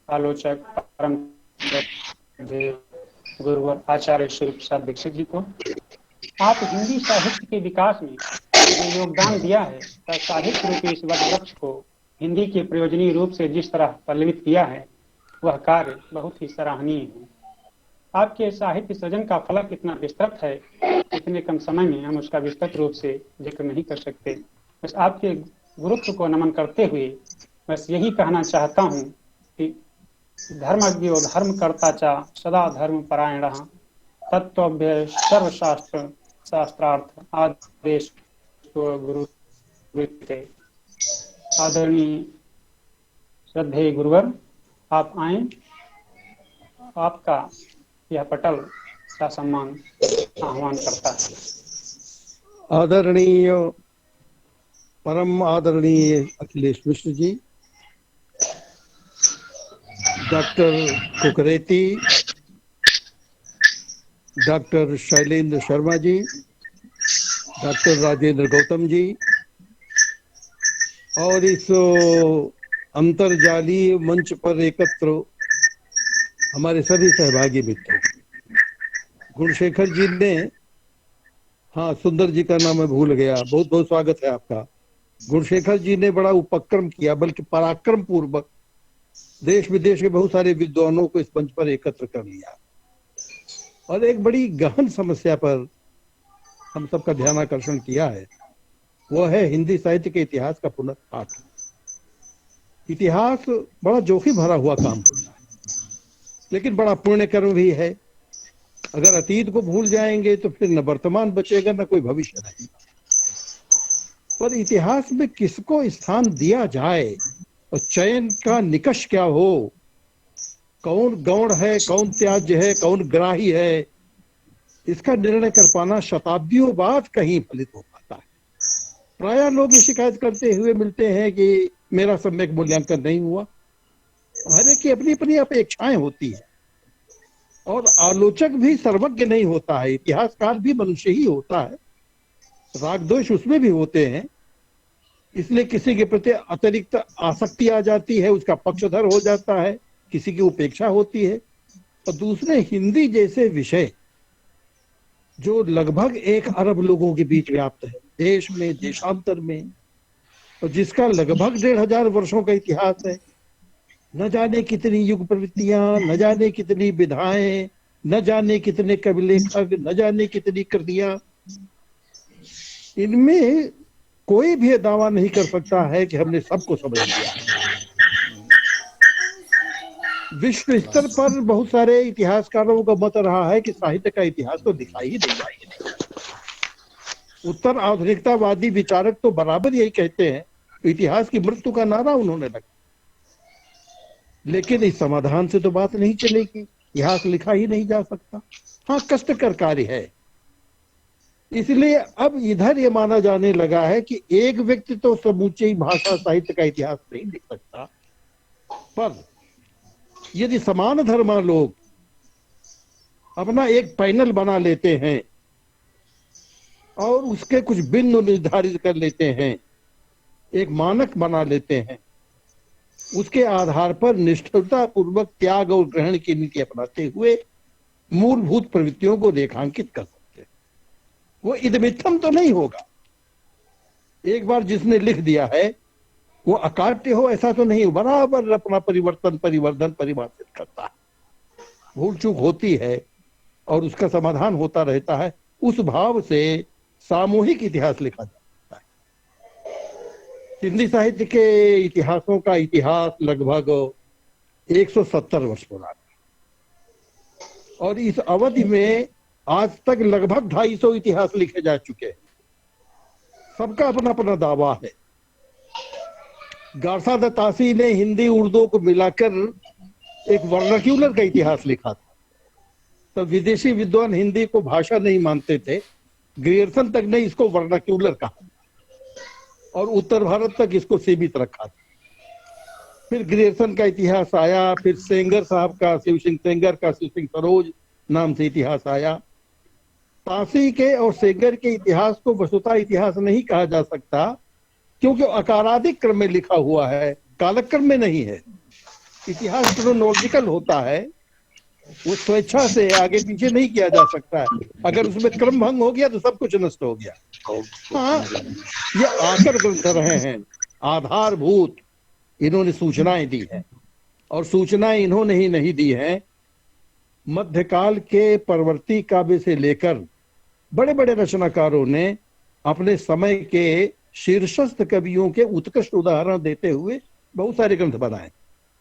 आलोचक परम श्रद्धेय गुरुवर आचार्य श्री प्रसाद दीक्षित जी को। आप हिंदी साहित्य के विकास में जो योगदान दिया है तथा साहित्य रूपी इस वट वृक्ष को हिंदी के प्रयोजनीय रूप से जिस तरह पल्लवित किया है, वह कार्य बहुत ही सराहनीय है। आपके साहित्य सृजन का फलक इतना विस्तृत है, इतने कम समय में हम उसका विस्तृत रूप से जिक्र नहीं कर सकते। बस आपके गुरुत्व को नमन करते हुए बस यही कहना चाहता हूँ कि धर्मज्ञो धर्म कर्ता च सदा धर्म परायण तत्वभ्य सर्वशास्त्र शास्त्रार्थ आदेश गुरु। आदरणीय श्रद्धेय गुरुवर, आप आए, आपका यह पटल का सम्मान आह्वान करता है। आदरणीय परम आदरणीय Akhilesh Mishra ji, doctor Kukreti, doctor Shailendra Sharma ji, doctor Rajendra Gautam ji और इस अंतरजालीय मंच पर एकत्र हमारे सभी सहभागी मित्रों। गुणशेखर जी ने, हाँ सुंदर जी का नाम मैं भूल गया, बहुत बहुत स्वागत है आपका। गुणशेखर जी ने बड़ा उपक्रम किया, बल्कि पराक्रम पूर्वक देश विदेश के बहुत सारे विद्वानों को इस मंच पर एकत्र कर लिया और एक बड़ी गहन समस्या पर हम सबका ध्यान आकर्षण किया है। वह है हिंदी साहित्य के इतिहास का पुनर्पाठ। इतिहास बड़ा जोखिम भरा हुआ काम होता है, लेकिन बड़ा पुण्य कर्म भी है। अगर अतीत को भूल जाएंगे तो फिर न वर्तमान बचेगा न कोई भविष्य रहेगा। पर इतिहास में किसको स्थान दिया जाए और चयन का निकष क्या हो, कौन गौण है, कौन त्याज्य है, कौन ग्राही है, इसका निर्णय कर पाना शताब्दियों बाद कहीं फलित हो पाता है। प्रायः लोग ये शिकायत करते हुए मिलते हैं कि मेरा सम्यक मूल्यांकन नहीं हुआ। हर एक की अपनी अपनी अपेक्षाएं होती है और आलोचक भी सर्वज्ञ नहीं होता है, इतिहासकार भी मनुष्य ही होता है, राग दोष उसमें भी होते हैं। इसलिए किसी के प्रति अतिरिक्त आसक्ति आ जाती है, उसका पक्षधर हो जाता है, किसी की उपेक्षा होती है। और दूसरे हिंदी जैसे विषय जो लगभग 1 अरब लोगों के बीच व्याप्त है, देश में देशांतर में, और जिसका लगभग 1500 वर्षों का इतिहास है। न जाने कितनी युग प्रवृत्तियां, न जाने कितनी विधाएं, न जाने कितने कवि लेखक, न जाने कितनी कृतियां। इनमें कोई भी दावा नहीं कर सकता है कि हमने सबको समझ लिया है। विश्व स्तर पर बहुत सारे इतिहासकारों का मत रहा है कि साहित्य का इतिहास तो दिखाई ही नहीं जाता। उत्तर आधुनिकतावादी विचारक तो बराबर यही कहते हैं, इतिहास की मृत्यु का नारा उन्होंने रखा। लेकिन इस समाधान से तो बात नहीं चलेगी, इतिहास लिखा ही नहीं जा सकता। हाँ, कष्टकर कार्य है। इसलिए अब इधर ये माना जाने लगा है कि एक व्यक्ति तो समूचे भाषा साहित्य का इतिहास नहीं लिख सकता, पर यदि समान धर्मा लोग अपना एक पैनल बना लेते हैं और उसके कुछ बिंदु निर्धारित कर लेते हैं, एक मानक बना लेते हैं, उसके आधार पर निष्ठुरता पूर्वक त्याग और ग्रहण की नीति अपनाते हुए मूलभूत प्रवृत्तियों को रेखांकित कर सकते हैं, वो इदमित्थम तो नहीं होगा। एक बार जिसने लिख दिया है वो अकाट्य हो ऐसा तो नहीं, बराबर अपना परिवर्तन परिवर्धन परिभाषित करता है। भूल चूक होती है और उसका समाधान होता रहता है। उस भाव से सामूहिक इतिहास लिखा जाता है। हिंदी साहित्य के इतिहासों का इतिहास लगभग 170 वर्ष पुराना और इस अवधि में आज तक लगभग 250 इतिहास लिखे जा चुके हैं। सबका अपना अपना दावा है। गारसा दत्तासी ने हिंदी उर्दू को मिलाकर एक वर्नाक्यूलर का इतिहास लिखा था। तो विदेशी विद्वान हिंदी को भाषा नहीं मानते थे, ग्रियर्सन तक ने इसको वर्नाक्यूलर कहा और उत्तर भारत तक इसको सीमित रखा था। फिर ग्रियर्सन का इतिहास आया, फिर सेंगर साहब का, शिव सिंह सेंगर का शिव सिंह सरोज नाम से इतिहास आया। तासी के और सेंगर के इतिहास को वस्तुतः इतिहास नहीं कहा जा सकता, क्योंकि अकारादिक क्रम में लिखा हुआ है, कालक्रम में नहीं है। इतिहास क्रोनोलॉजिकल होता है, वो स्वेच्छा से आगे पीछे नहीं किया जा सकता है। अगर उसमें क्रम भंग हो गया तो सब कुछ नष्ट हो गया। हाँ, ये आकर ग्रंथ रहे हैं, आधारभूत इन्होंने सूचनाएं दी हैं, और सूचनाएं इन्होंने ही नहीं दी हैं, मध्यकाल के परवर्ती काव्य से लेकर बड़े बड़े रचनाकारों ने अपने समय के शीर्षस्थ कवियों के उत्कृष्ट उदाहरण देते हुए बहुत सारे ग्रंथ बनाए।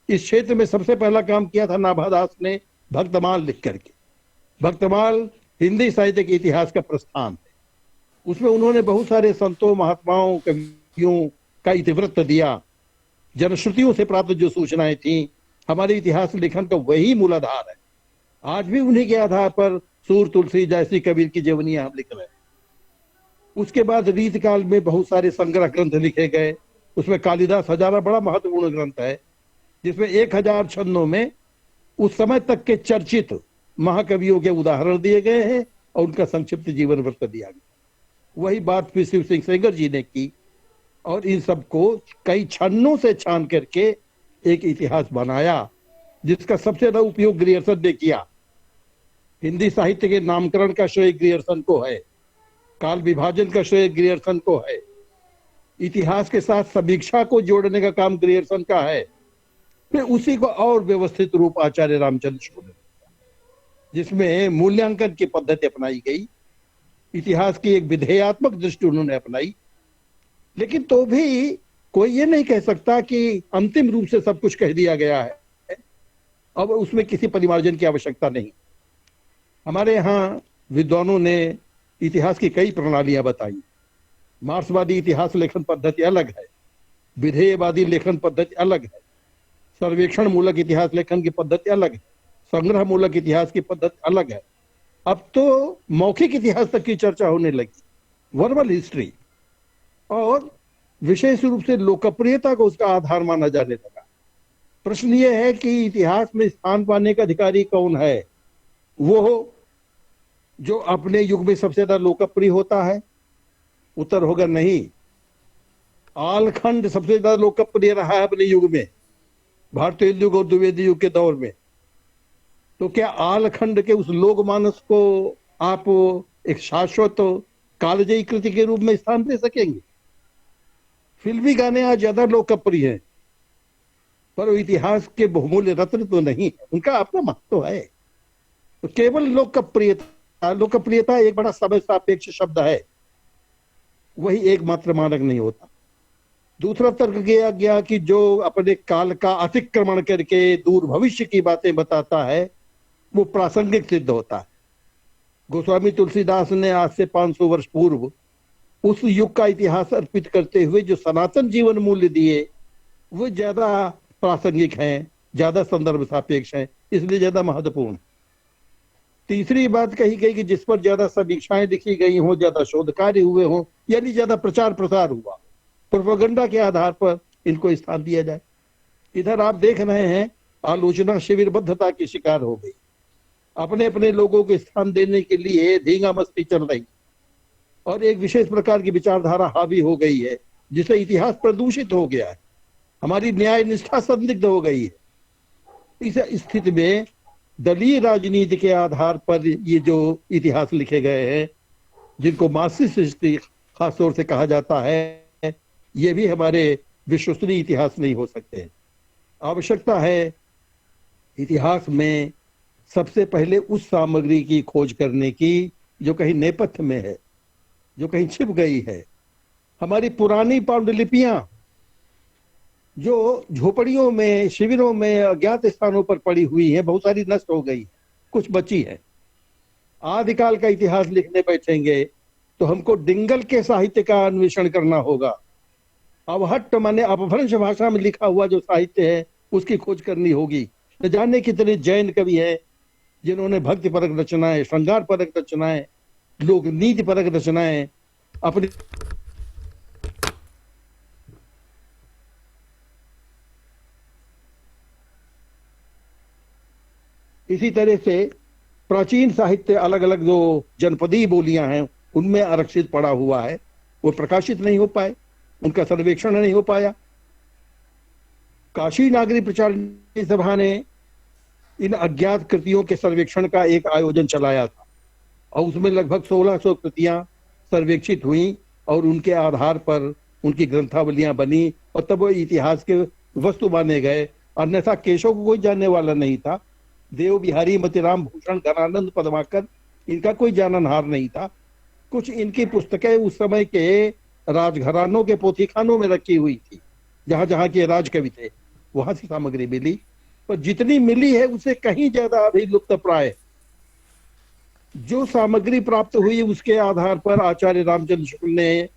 इस क्षेत्र में सबसे पहला काम किया था नाभादास ने भक्तमाल लिख करके। भक्तमाल हिंदी साहित्य के इतिहास का प्रस्थान है। उसमें उन्होंने बहुत सारे संतों, महात्माओं, कवियों का इतिवृत्त दिया। जनश्रुतियों से प्राप्त जो सूचनाएं थी, हमारे इतिहास लेखन का वही मूलाधार है। आज भी उन्हीं के आधार पर सूर, तुलसी जैसी कबीर की जीवनियां हम लिख रहे हैं। उसके बाद रीतकाल में बहुत सारे संग्रह ग्रंथ लिखे गए। उसमें कालिदास हजारा बड़ा महत्वपूर्ण ग्रंथ है, जिसमें 1000 छंदों में उस समय तक के चर्चित महाकवियों के उदाहरण दिए गए हैं और उनका संक्षिप्त जीवन वृत्त दिया गया। वही बात फिर शिव सिंह सेंगर जी ने की, और इन सबको कई छन्नों से छान करके एक इतिहास बनाया, जिसका सबसे ज्यादा उपयोग ग्रियर्सन ने किया। हिंदी साहित्य के नामकरण का श्रेय ग्रियर्सन को है, काल विभाजन का श्रेय ग्रियर्सन को है, इतिहास के साथ समीक्षा को जोड़ने का काम ग्रियर्सन का है। फिर उसी को और व्यवस्थित रूप आचार्य रामचंद्र शुक्ल ने, जिसमें मूल्यांकन की पद्धति अपनाई गई, इतिहास की एक विधेयात्मक दृष्टि उन्होंने अपनाई। लेकिन तो भी कोई ये नहीं कह सकता कि अंतिम रूप से सब कुछ कह दिया गया है, अब उसमें किसी परिमार्जन की आवश्यकता नहीं। हमारे यहाँ विद्वानों ने इतिहास की कई प्रणालियां बताई। मार्क्सवादी इतिहास लेखन पद्धति अलग है, विधेयवादी लेखन पद्धति अलग है, सर्वेक्षण मूलक इतिहास लेखन की पद्धति अलग है, संग्रह मूलक इतिहास की पद्धति अलग है। अब तो मौखिक इतिहास तक की चर्चा होने लगी, वर्बल हिस्ट्री, और विशेष रूप से लोकप्रियता को उसका आधार माना जाने लगा। प्रश्न यह है कि इतिहास में स्थान पाने का अधिकारी कौन है? वो जो अपने युग में सबसे ज्यादा लोकप्रिय होता है? उत्तर होगा नहीं। आलखंड सबसे ज्यादा लोकप्रिय रहा है अपने युग में, भारतीय युग और द्विवेदी युग के दौर में। तो क्या आलखंड के उस लोकमानस को आप एक शाश्वत कालजयी कृति के रूप में स्थान दे सकेंगे? फिल्मी गाने आज ज्यादा लोकप्रिय हैं, पर इतिहास के बहुमूल्य रत्न तो नहीं है, उनका अपना महत्व है। तो केवल लोकप्रियता एक बड़ा समय सापेक्ष शब्द है, वही एकमात्र मानक नहीं होता। दूसरा तर्क किया गया कि जो अपने काल का अतिक्रमण करके दूर भविष्य की बातें बताता है, वो प्रासंगिक सिद्ध होता है। गोस्वामी तुलसीदास ने आज से 500 वर्ष पूर्व उस युग का इतिहास अर्पित करते हुए जो सनातन जीवन मूल्य दिए, वो ज्यादा प्रासंगिक हैं, ज्यादा संदर्भ सापेक्ष हैं, इसलिए ज्यादा महत्वपूर्ण। तीसरी बात कही गई कि जिस पर ज्यादा समीक्षाएं लिखी गई हों, ज्यादा शोध कार्य हुए हों, यानी ज्यादा प्रचार प्रसार हुआ, प्रोपेगेंडा के आधार पर इनको स्थान दिया जाए। इधर आप देख रहे हैं आलोचना शिविरबद्धता की शिकार हो गई, अपने अपने लोगों को स्थान देने के लिए धींगा मस्ती चल रही, और एक विशेष प्रकार की विचारधारा हावी हो गई है, जिससे इतिहास प्रदूषित हो गया है, हमारी न्याय निष्ठा संदिग्ध हो गई है। इस स्थिति में दलीय राजनीति के आधार पर ये जो इतिहास लिखे गए हैं, जिनको मार्क्सिस्ट हिस्ट्री खासतौर से कहा जाता है, ये भी हमारे विश्वसनीय इतिहास नहीं हो सकते। आवश्यकता है इतिहास में सबसे पहले उस सामग्री की खोज करने की जो कहीं नेपथ्य में है, जो कहीं छिप गई है। हमारी पुरानी पांडुलिपियां जो झोपड़ियों में, शिविरों में, अज्ञात स्थानों पर पड़ी हुई है, बहुत सारी नष्ट हो गई, कुछ बची है। आदिकाल का इतिहास लिखने बैठेंगे तो हमको डिंगल के साहित्य का अन्वेषण करना होगा। अवहट्ट माने अपभ्रंश भाषा में लिखा हुआ जो साहित्य है, उसकी खोज करनी होगी। न जाने कितने जैन कवि हैं जिन्होंने भक्ति परक रचनाएं, श्रृंगार परक रचनाएं, लोक नीति परक रचनाएं अपनी इसी तरह से प्राचीन साहित्य अलग अलग जो जनपदीय बोलियां हैं उनमें आरक्षित पड़ा हुआ है, वो प्रकाशित नहीं हो पाए, उनका सर्वेक्षण नहीं हो पाया। काशी नागरी प्रचारिणी सभा ने इन अज्ञात कृतियों के सर्वेक्षण का एक आयोजन चलाया था और उसमें लगभग 1600 कृतियां सर्वेक्षित हुई और उनके आधार पर उनकी ग्रंथावलियां बनी और तब वो इतिहास के वस्तु माने गए। अन्यथा केशव को कोई जानने वाला नहीं था। देव बिहारी, मतिराम भूषण, घनानंद, पद्माकर, इनका कोई जाननहार नहीं था। कुछ इनकी पुस्तकें उस समय के राजघरानों के पोथीखानों में रखी हुई थी, जहां जहां के राजकवि थे वहां से सामग्री मिली, पर जितनी मिली है उससे कहीं ज्यादा अभी लुप्त प्राय। जो सामग्री प्राप्त हुई उसके आधार पर आचार्य रामचंद्र शुक्ल ने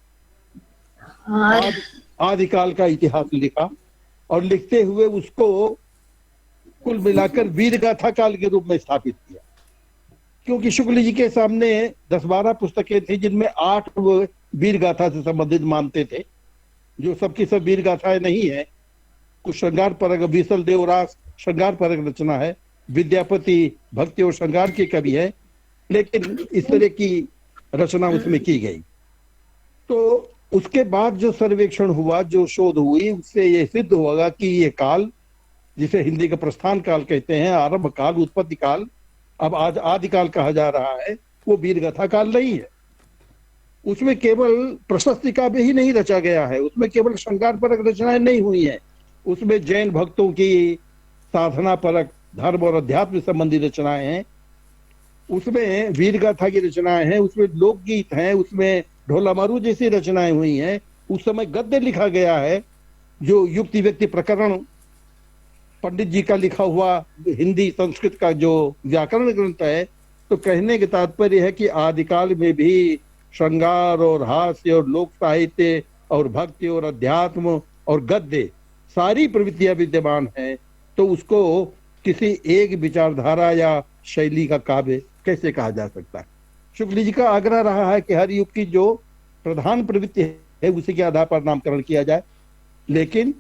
आदिकाल का इतिहास लिखा और लिखते हुए उसको कुल मिलाकर वीर गाथा काल के रूप में स्थापित किया। क्योंकि शुक्ल जी के सामने 10-12 पुस्तकें थी जिनमें 8 वो वीर गाथा से संबंधित मानते थे, जो सबकी सब वीर गाथाएं नहीं है। कुछ श्रृंगार परक, बीसल देवरास श्रृंगार परक रचना है, विद्यापति भक्ति और श्रृंगार की कवि है, लेकिन इस तरह की रचना उसमें की गई। तो उसके बाद जो सर्वेक्षण हुआ, जो शोध हुई, उससे ये सिद्ध होगा कि ये काल, जिसे हिंदी का प्रस्थान काल कहते हैं, आरंभ काल, उत्पत्ति काल, अब आज आदिकाल कहा जा रहा है, वो वीरगाथा काल नहीं है। उसमें केवल प्रशस्ति काव्य ही नहीं रचा गया है, उसमें केवल श्रृंगार परक रचनाएं नहीं हुई हैं, उसमें जैन भक्तों की साधना परक, धर्म और अध्यात्म संबंधी रचनाएं हैं, उसमें वीरगाथा की रचनाएं हैं, उसमें लोकगीत हैं, उसमें ढोला मारू जैसी रचनाएं हुई हैं। उस समय गद्य लिखा गया है, जो युक्ति व्यक्ति प्रकरण पंडित जी का लिखा हुआ हिंदी संस्कृत का जो व्याकरण ग्रंथ है। तो कहने के तात्पर्य है कि आदिकाल में भी श्रृंगार और हास्य और लोक साहित्य और भक्ति और अध्यात्म और गद्य सारी प्रवृत्तियां विद्यमान हैं। तो उसको किसी एक विचारधारा या शैली का काव्य कैसे कहा जा सकता है? शुक्ल जी का आग्रह रहा है कि हर युग की जो प्रधान प्रवृत्ति है उसी के आधार पर नामकरण किया जाए, लेकिन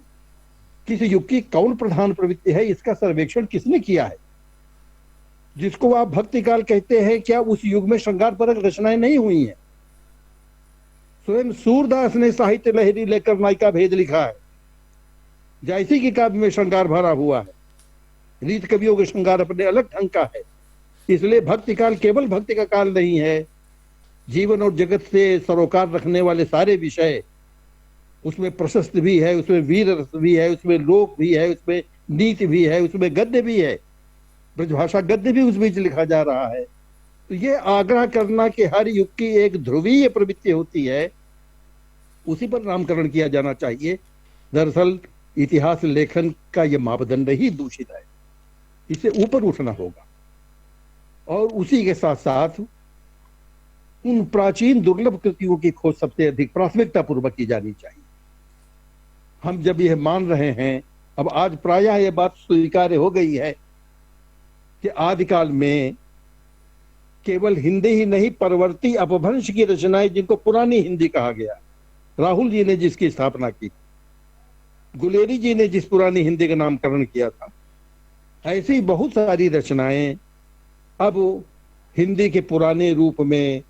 किसी युग की कौन प्रधान प्रवृत्ति है इसका सर्वेक्षण किसने किया है? जिसको आप भक्ति काल कहते हैं, क्या उस युग में श्रृंगार परक रचनाएं नहीं हुई हैं? स्वयं सूरदास ने साहित्य लहरी लेकर नायिका भेद लिखा है, जायसी की काव्य में श्रृंगार भरा हुआ है। रीत कवियों के श्रृंगार अपने अलग ढंग का है। इसलिए भक्ति काल केवल भक्ति का काल नहीं है, जीवन और जगत से सरोकार रखने वाले सारे विषय, उसमें प्रशस्त भी है, उसमें वीर रस भी है, उसमें लोक भी है, उसमें नीति भी है, उसमें गद्य भी है, ब्रजभाषा गद्य भी उस बीच लिखा जा रहा है। तो ये आग्रह करना कि हर युग की एक ध्रुवीय प्रवृत्ति होती है, उसी पर नामकरण किया जाना चाहिए। दरअसल इतिहास लेखन का ये मापदंड ही दूषित है, इसे ऊपर उठना होगा और उसी के साथ साथ उन प्राचीन दुर्लभ कृतियों की खोज सबसे अधिक प्राथमिकता पूर्वक की जानी चाहिए। हम जब यह मान रहे हैं, अब आज प्रायः यह बात स्वीकार्य हो गई है कि आदिकाल में केवल हिंदी ही नहीं, परवर्ती अपभ्रंश की रचनाएं, जिनको पुरानी हिंदी कहा गया, राहुल जी ने जिसकी स्थापना की, गुलेरी जी ने जिस पुरानी हिंदी का नामकरण किया था, ऐसी बहुत सारी रचनाएं अब हिंदी के पुराने रूप में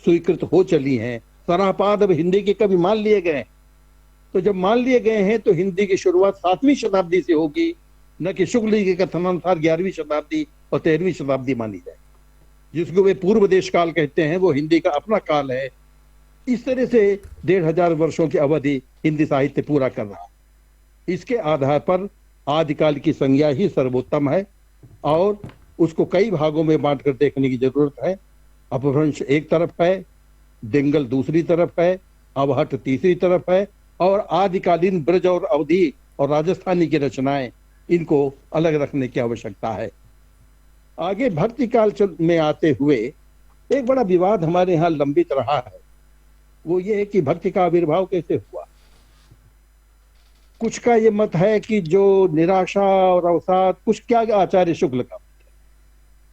स्वीकृत हो चली हैं। सराहपाद अब हिंदी के कवि मान लिए गए। तो जब मान लिए गए हैं तो हिंदी की शुरुआत 7वीं शताब्दी से होगी, न कि शुक्ल जी के कथनानुसार 11वीं शताब्दी और 13वीं शताब्दी मानी जाए, जिसको वे पूर्व देश काल कहते हैं। वो हिंदी का अपना काल है। इस तरह से 1500 वर्षों की अवधि हिंदी साहित्य पूरा कर रहा है। इसके आधार पर आदिकाल की संज्ञा ही सर्वोत्तम है और उसको कई भागों में बांटकर देखने की जरूरत है। अपभ्रंश एक तरफ है, दिंगल दूसरी तरफ है, अवहट तीसरी तरफ है और आदिकालीन ब्रज और अवधी और राजस्थानी की रचनाएं, इनको अलग रखने की आवश्यकता है। आगे भक्ति काल में आते हुए एक बड़ा विवाद हमारे यहाँ लंबित रहा है, वो ये है कि भक्ति का आविर्भाव कैसे हुआ। कुछ का ये मत है कि जो निराशा और अवसाद, कुछ क्या आचार्य शुक्ल का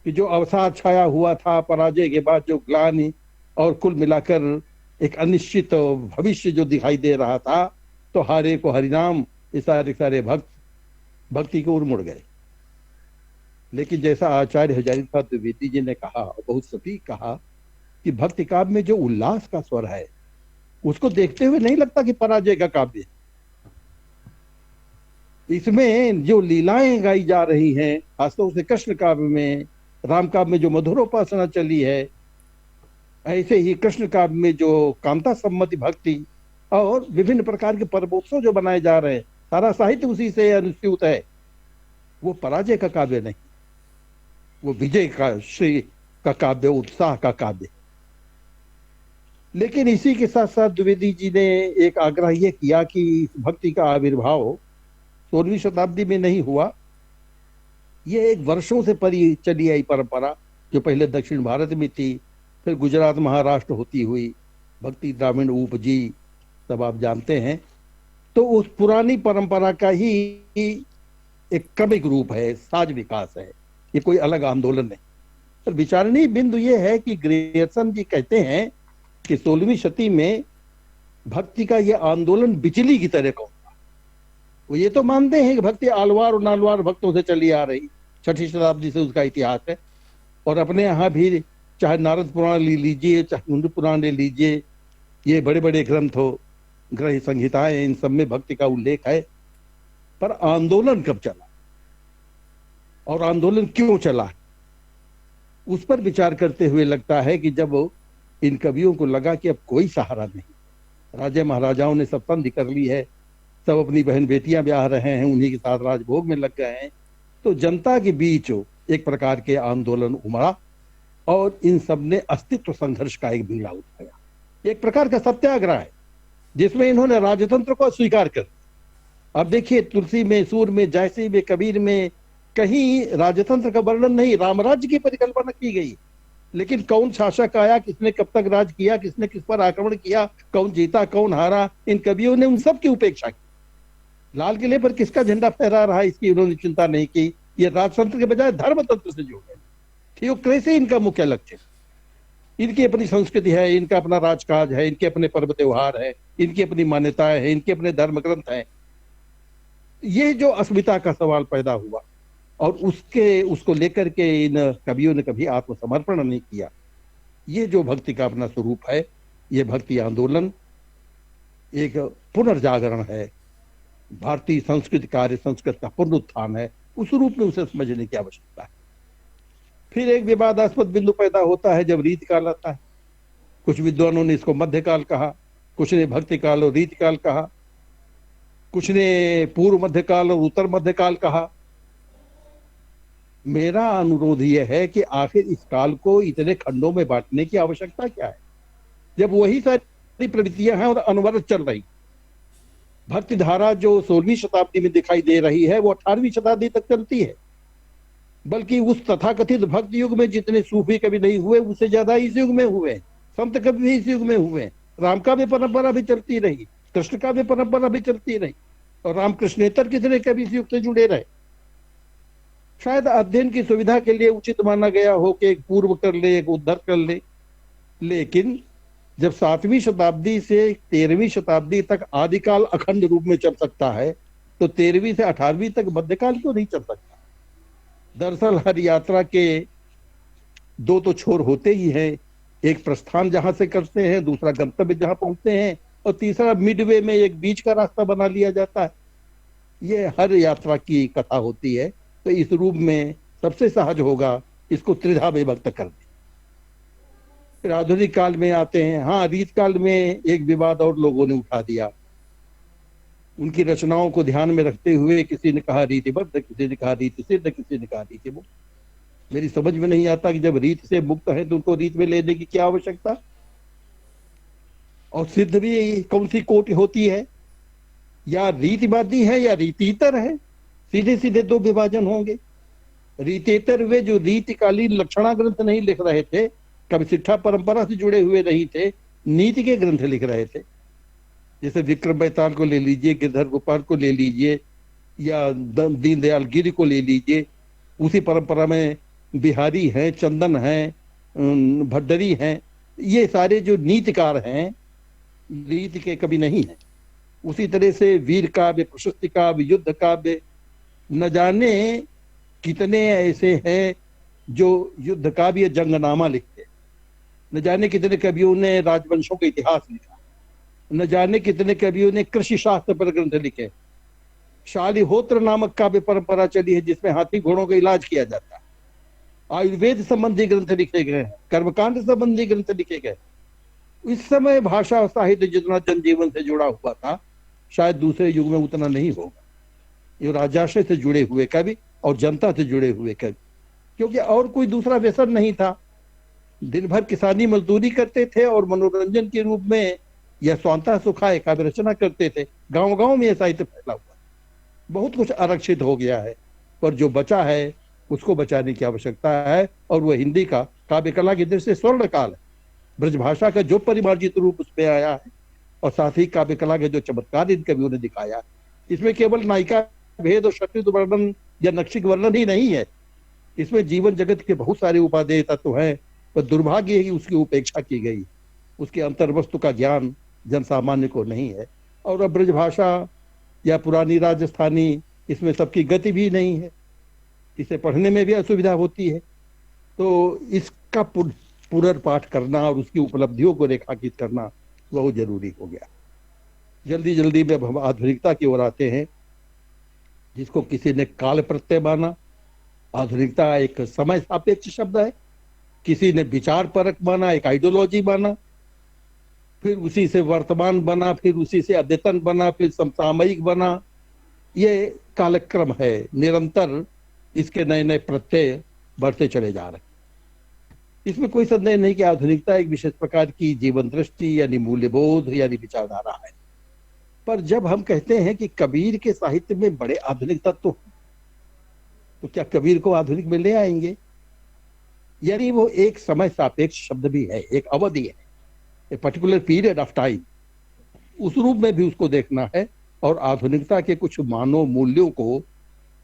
कि जो अवसाद छाया हुआ था पराजय के बाद, जो ग्लानि और कुल मिलाकर एक अनिश्चित भविष्य जो दिखाई दे रहा था, तो हारे को हरिनाम, ये सारे भक्त भक्ति की ओर मुड़ गए। लेकिन जैसा आचार्य हजारीनाथ द्विवेदी जी ने कहा, बहुत सटीक कहा, कि भक्ति काव्य में जो उल्लास का स्वर है उसको देखते हुए नहीं लगता कि पराजय का काव्य है। इसमें जो लीलाएं गाई जा रही हैं, खासतौर से कृष्ण काव्य में, राम काव्य में जो मधुरोपासना चली है, ऐसे ही कृष्ण काव्य में जो कांता सम्मति भक्ति और विभिन्न प्रकार के पर्वोत्सव जो बनाए जा रहे हैं, सारा साहित्य उसी से अनुस्यूत है। वो पराजय का काव्य नहीं, वो विजय का, श्री का काव्य, उत्साह का काव्य। लेकिन इसी के साथ साथ द्विवेदी जी ने एक आग्रह यह किया कि इस भक्ति का आविर्भाव 16वीं शताब्दी में नहीं हुआ, ये एक वर्षों से परी चली आई परंपरा, जो पहले दक्षिण भारत में थी, फिर गुजरात महाराष्ट्र होती हुई भक्ति ग्रामीण उपजी, सब आप जानते हैं। तो उस पुरानी परंपरा का ही एक क्रमिक रूप है, साज विकास है, ये कोई अलग आंदोलन नहीं। पर विचारणीय बिंदु ये है कि ग्रियर्सन जी कहते हैं कि 16वीं शती में भक्ति का यह आंदोलन बिजली की तरह का, वो ये तो मानते हैं कि भक्ति आलवार और नालवार भक्तों से चली आ रही, 6ठी शताब्दी से उसका इतिहास है। और अपने यहाँ भी चाहे नारद पुराण ले लीजिए, चाहे मुंड पुराण ले लीजिए, ये बड़े बड़े ग्रंथ हो, ग्रह संहिताएं, इन सब में भक्ति का उल्लेख है। पर आंदोलन कब चला और आंदोलन क्यों चला, उस पर विचार करते हुए लगता है कि जब इन कवियों को लगा कि अब कोई सहारा नहीं, राजा महाराजाओं ने सब संधि कर ली है, सब अपनी बहन बेटियां ब्याह रहे हैं, उन्हीं के साथ राजभोग में लग गए हैं, तो जनता के बीच एक प्रकार के आंदोलन उमड़ा और इन सब ने अस्तित्व संघर्ष का एक बीड़ा उठाया। एक प्रकार का सत्याग्रह है जिसमें इन्होंने राजतंत्र को स्वीकार कर। अब देखिए, तुलसी में, सूर में, जयसी में, कबीर में कहीं राजतंत्र का वर्णन नहीं, रामराज्य की परिकल्पना की गई। लेकिन कौन शासक आया, किसने कब तक राज किया, किसने किस पर आक्रमण किया, कौन जीता कौन हारा, इन कवियों ने उन सब की उपेक्षा की। लाल किले पर किसका झंडा फहरा रहा, इसकी उन्होंने चिंता नहीं की। ये राजतंत्र के बजाय धर्मतंत्र से जुड़ गए। थियोक्रेसी इनका मुख्य लक्ष्य, इनकी अपनी संस्कृति है, इनका अपना राजकाज है, इनके अपने पर्व त्योहार है, इनकी अपनी मान्यताएं हैं, इनके अपने धर्म ग्रंथ हैं। ये जो अस्मिता का सवाल पैदा हुआ और उसको लेकर के इन कवियों ने कभी आत्मसमर्पण नहीं किया। ये जो भक्ति का अपना स्वरूप है, ये भक्ति आंदोलन एक पुनर्जागरण है, भारतीय संस्कृति कार्य संस्कृत का पुनरुत्थान है, उस रूप में उसे समझने की आवश्यकता है। फिर एक विवादास्पद बिंदु पैदा होता है जब रीतिकाल आता है। कुछ विद्वानों ने इसको मध्यकाल कहा, कुछ ने भक्ति काल और रीतिकाल कहा, कुछ ने पूर्व मध्यकाल और उत्तर मध्यकाल कहा। मेरा अनुरोध यह है कि आखिर इस काल को इतने खंडों में बांटने की आवश्यकता क्या है, जब वही सारी प्रवृत्तियां हैं और अनवरत चल रही। भक्ति धारा जो 16वीं शताब्दी में दिखाई दे रही है, वो 18वीं शताब्दी तक चलती है। बल्कि उस तथाकथित भक्ति युग में जितने सूफी कवि नहीं हुए, उससे ज्यादा इस युग में हुए, संत कवि भी इस युग में हुए। राम का भी परंपरा भी चलती रही, कृष्ण का भी परंपरा भी चलती रही, और रामकृष्णेतर कितने कवि इस युग से जुड़े रहे। शायद अध्ययन की सुविधा के लिए उचित माना गया हो कि एक पूर्व कर ले, एक उद्धर कर ले। लेकिन जब 7वीं शताब्दी से 13वीं शताब्दी तक आदिकाल अखंड रूप में चल सकता है, तो 13वीं से 18वीं तक मध्यकाल क्यों नहीं चल सकता? दरअसल हर यात्रा के दो तो छोर होते ही हैं, एक प्रस्थान जहां से करते हैं, दूसरा गंतव्य जहां पहुंचते हैं, और तीसरा मिडवे में एक बीच का रास्ता बना लिया जाता है। ये हर यात्रा की कथा होती है। तो इस रूप में सबसे सहज होगा इसको त्रिधा विभक्त कर दे। फिर आधुनिक काल में आते हैं। हाँ, रीत काल में एक विवाद और लोगों ने उठा दिया। उनकी रचनाओं को ध्यान में रखते हुए किसी ने कहा रीतिबद्ध, किसी ने कहा रीति सिद्ध, किसी ने कहा रीति मुक्त। मेरी समझ में नहीं आता कि जब रीत से मुक्त है तो उनको रीत में लेने की क्या आवश्यकता, और सिद्ध भी कौन सी कोटि होती है, या रीतिवादी है या रीतितर है। सीधे सीधे दो विभाजन होंगे। रीतेतर वे जो रीतिकालीन लक्षणा ग्रंथ नहीं लिख रहे थे, कभी शिक्षा परंपरा से जुड़े हुए नहीं थे, नीति के ग्रंथ लिख रहे थे। जैसे विक्रम बेताल को ले लीजिए, गिरधर गोपाल को ले लीजिए, या दीनदयाल गिरि को ले लीजिए। उसी परंपरा में बिहारी हैं, चंदन हैं, भट्टरी हैं। ये सारे जो नीतिकार हैं, रीति के कभी नहीं है। उसी तरह से वीर काव्य, प्रशस्ति काव्य, युद्ध काव्य, न जाने कितने ऐसे हैं जो युद्ध काव्य जंगनामा लिखते, न जाने कितने कवियों ने राजवंशों का इतिहास लिखा, न जाने कितने कवियों ने कृषि शास्त्र पर ग्रंथ लिखे। शालिहोत्र नामक काव्य परंपरा चली है जिसमें हाथी घोड़ों का इलाज किया जाता है। आयुर्वेद संबंधी ग्रंथ लिखे गए हैं, कर्मकांड संबंधी ग्रंथ लिखे गए। इस समय भाषा और साहित्य जितना जनजीवन से जुड़ा हुआ था शायद दूसरे युग में उतना नहीं होगा। ये राजाश्रय से जुड़े हुए कवि और जनता से जुड़े हुए कवि, क्योंकि और कोई दूसरा व्यसन नहीं था। दिन भर किसानी मजदूरी करते थे और मनोरंजन के रूप में यह स्वांतः सुखाए काव्य रचना करते थे। गांव गांव में यह साहित्य फैला हुआ। बहुत कुछ आरक्षित हो गया है, पर जो बचा है उसको बचाने की आवश्यकता है, और वह हिंदी का काव्य कला की दृष्टि से स्वर्ण काल है। ब्रजभाषा का जो परिमार्जित रूप उसमें आया है और साथ ही काव्य कला के जो चमत्कार इन कवियों ने दिखाया, इसमें केवल नायिका भेद और शत्रुत्व वर्णन या नक्षिक वर्णन ही नहीं है, इसमें जीवन जगत के बहुत सारे उपादेय तत्व हैं। पर दुर्भाग्य है कि उसकी उपेक्षा की गई, उसके अंतर्वस्तु का ज्ञान जन सामान्य को नहीं है। और अब ब्रजभाषा या पुरानी राजस्थानी, इसमें सबकी गति भी नहीं है, इसे पढ़ने में भी असुविधा होती है। तो इसका पुनर्पाठ करना और उसकी उपलब्धियों को रेखांकित करना बहुत जरूरी हो गया। जल्दी जल्दी में हम आधुनिकता की ओर आते हैं, जिसको किसी ने काल प्रत्यय माना। आधुनिकता एक समय सापेक्ष शब्द है। किसी ने विचार परक माना, एक आइडियोलॉजी माना, फिर उसी से वर्तमान बना, फिर उसी से अद्यतन बना, फिर समसामयिक बना। ये कालक्रम है, निरंतर इसके नए नए प्रत्यय बढ़ते चले जा रहे हैं। इसमें कोई संदेह नहीं कि आधुनिकता एक विशेष प्रकार की जीवन दृष्टि यानी मूल्यबोध यानी विचारधारा है। पर जब हम कहते हैं कि कबीर के साहित्य में बड़े आधुनिक तत्व, तो क्या कबीर को आधुनिक में ले आएंगे? यानी वो एक समय सापेक्ष शब्द भी है, एक अवधि है, a particular period of time. उस रूप में भी उसको देखना है और आधुनिकता के कुछ मानव मूल्यों को,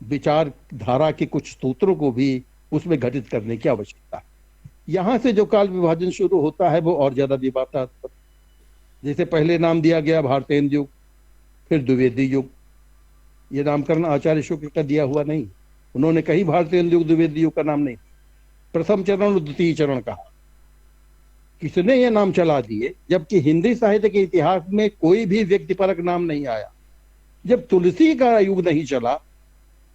विचार धारा के कुछ सूत्रों को भी उसमें घटित करने की आवश्यकता है। यहां से जो काल विभाजन शुरू होता है वो और ज्यादा विवादास्पद। जैसे पहले नाम दिया गया भारतेंदु युग, फिर द्विवेदी युग। ये नामकरण आचार्य शुक्ल का दिया हुआ नहीं, उन्होंने कहीं भारतेंदु युग द्विवेदी युग का नाम नहीं, प्रथम चरण और द्वितीय चरण कहा। किसने ये नाम चला दिए, जबकि हिंदी साहित्य के इतिहास में कोई भी व्यक्तिपरक नाम नहीं आया। जब तुलसी का युग नहीं चला,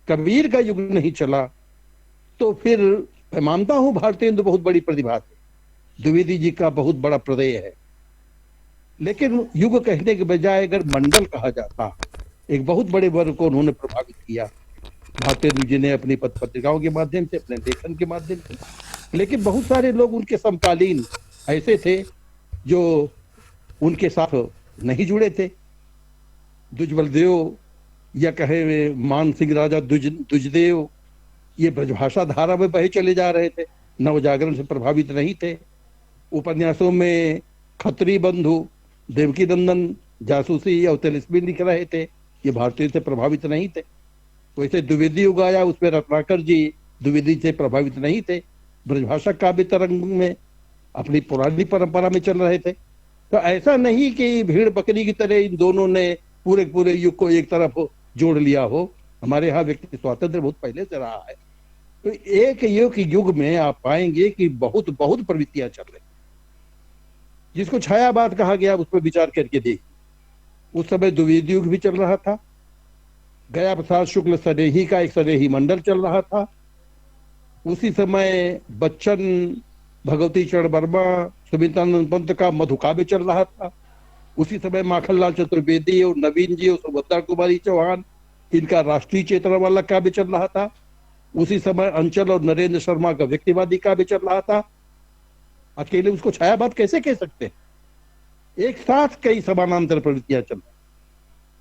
कबीर का युग नहीं चला, तो फिर मैं मानता हूं भारतेंदु बहुत बड़ी प्रतिभा थे, द्विवेदी जी का बहुत बड़ा प्रदेय है, लेकिन युग कहने के बजाय अगर मंडल कहा जाता, एक बहुत बड़े वर्ग को उन्होंने प्रभावित किया भारतेंदु जी ने अपनी पत्र पत्रिकाओं के माध्यम से, अपने लेखन के माध्यम से। लेकिन बहुत सारे लोग उनके समकालीन ऐसे थे जो उनके साथ नहीं जुड़े थे। दुजबलदेव या कहे मान सिंह राजा दुजदेव, ये ब्रजभाषा धारा में बहे चले जा रहे थे, नवजागरण से प्रभावित नहीं थे। उपन्यासों में खत्री बंधु, देवकी नंदन जासूसी और तिलिस्मी लिख रहे थे, ये भारतीय से प्रभावित नहीं थे। वैसे द्विवेदी युग आया, उसमें रत्नाकर जी द्विवेदी से प्रभावित नहीं थे, ब्रजभाषा काव्य तरंग में अपनी पुरानी परंपरा में चल रहे थे। तो ऐसा नहीं कि भीड़ बकरी की तरह इन दोनों ने पूरे पूरे युग को एक तरफ जोड़ लिया हो। हमारे यहाँ व्यक्ति स्वातंत्र बहुत पहले से रहा है। तो एक युग में आप पाएंगे कि बहुत बहुत प्रवृत्तियां चल रही, जिसको छायावाद कहा गया उस पर विचार करके देखिए। उस समय द्विवेदी युग भी चल रहा था, गया प्रसाद शुक्ल सनेही का एक सनेही मंडल चल रहा था। उसी समय बच्चन, भगवती चरण वर्मा, सुमित्रानंद पंत का मधुकाव्य चल रहा था। उसी समय माखनलाल चतुर्वेदी और नवीन जी और सुभद्रा कुमारी चौहान, इनका राष्ट्रीय चेतना वाला काव्य चल रहा था। उसी समय अंचल और नरेंद्र शर्मा का व्यक्तिवादी काव्य चल रहा था। अकेले उसको छायावाद कैसे कह सकते हैं? एक साथ कई समानांतर प्रवृत्तियां चल रही।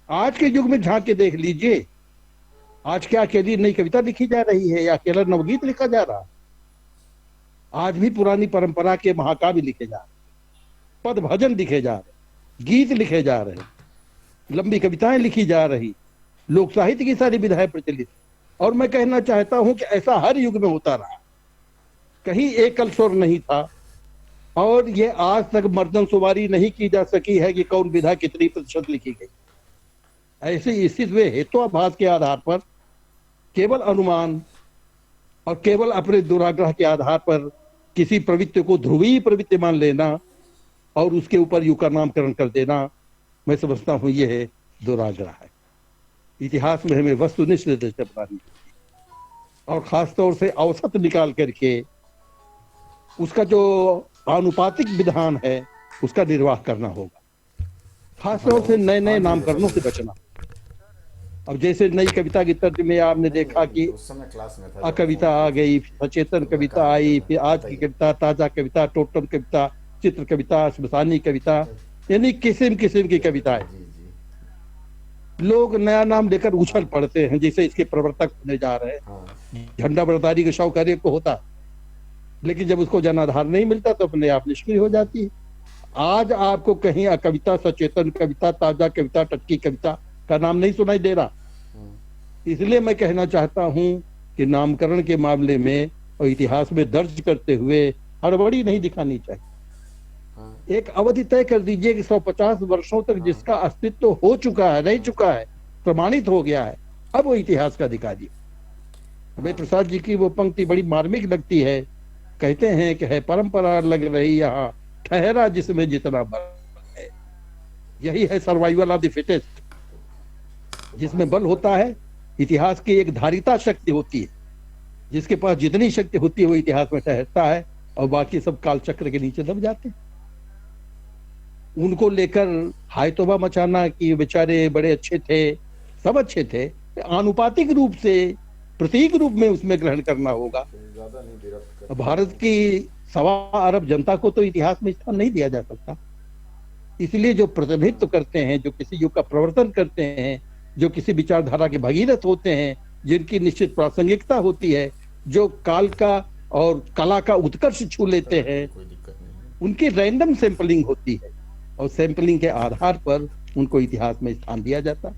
आज के युग में झांक के देख लीजिए, आज क्या अकेली नई कविता लिखी जा रही है या अकेला नवगीत लिखा जा रहा है? आज भी पुरानी परंपरा के महाकाव्य लिखे जा रहे, पद भजन लिखे जा रहे, गीत लिखे जा रहे, लंबी कविताएं लिखी जा रही, लोक साहित्य की सारी विधाएं प्रचलित। और मैं कहना चाहता हूं कि ऐसा हर युग में होता रहा, कहीं एकल स्वर नहीं था। और ये आज तक मर्दन शुमारी नहीं की जा सकी है कि कौन विधा कितनी प्रतिशत लिखी गई। ऐसी स्थिति में हेतुआभास के आधार पर, केवल अनुमान और केवल अपने दुराग्रह के आधार पर किसी प्रवृत्ति को ध्रुवीय प्रवृत्ति मान लेना और उसके ऊपर युग का नामकरण कर देना, मैं समझता हूं यह है दुराग्रह है। इतिहास में हमें वस्तुनिष्ठ दृष्टि अपनानी और खास तौर से औसत निकाल करके उसका जो आनुपातिक विधान है उसका निर्वाह करना होगा। खास तौर से नए नए नामकरणों से बचना। अब जैसे नई कविता की तर्ज में आपने देखा कि उस समय क्लास में था कविता आ गई, सचेतन कविता आई, फिर आज की कविता, ताजा कविता, टोटम कविता, चित्र कविता, श्मशानी कविता, यानी किस्म किस्म की कविताएं। लोग नया नाम लेकर उछल पड़ते हैं जैसे इसके प्रवर्तक होने जा रहे हैं। झंडा बरदारी का शौक हर एक को होता, लेकिन जब उसको जनाधार नहीं मिलता तो अपने आप निष्क्रिय हो जाती है। आज आपको कहीं कविता, सचेतन कविता, ताजा कविता, टटकी कविता का नाम नहीं सुनाई दे रहा। इसलिए मैं कहना चाहता हूं कि नामकरण के मामले में और इतिहास में दर्ज करते हुए हड़बड़ी नहीं दिखानी चाहिए। एक अवधि तय कर दीजिए कि 150 वर्षों तक जिसका अस्तित्व हो चुका है, रह चुका है, प्रमाणित हो गया है, अब वो इतिहास का अधिकारी। हमें प्रसाद जी की वो पंक्ति बड़ी मार्मिक लगती है। कहते हैं कि है परंपरा लग रही यहाँ, ठहरा जिसमें जितना बल है। यही है सर्वाइवल ऑफ द फिटेस्ट। जिसमें बल होता है, इतिहास की एक धारिता शक्ति होती है। जिसके पास जितनी शक्ति होती है वो इतिहास में ठहरता है और बाकी सब काल चक्र के नीचे दब जाते हैं। उनको लेकर हाय तौबा मचाना कि बेचारे बड़े अच्छे थे, सब अच्छे थे, आनुपातिक रूप से, प्रतीक रूप में उसमें ग्रहण करना होगा। भारत की 1.25 अरब जनता को तो इतिहास में स्थान नहीं दिया जा सकता। इसलिए जो प्रतिनिधित्व करते हैं, जो किसी युग का प्रवर्तन करते हैं, जो किसी विचारधारा के भगीरथ होते हैं, जिनकी निश्चित प्रासंगिकता होती है, जो काल का और कला का उत्कर्ष छू लेते हैं, उनकी रैंडम सैंपलिंग होती है और सैंपलिंग के आधार पर उनको इतिहास में स्थान दिया जाता।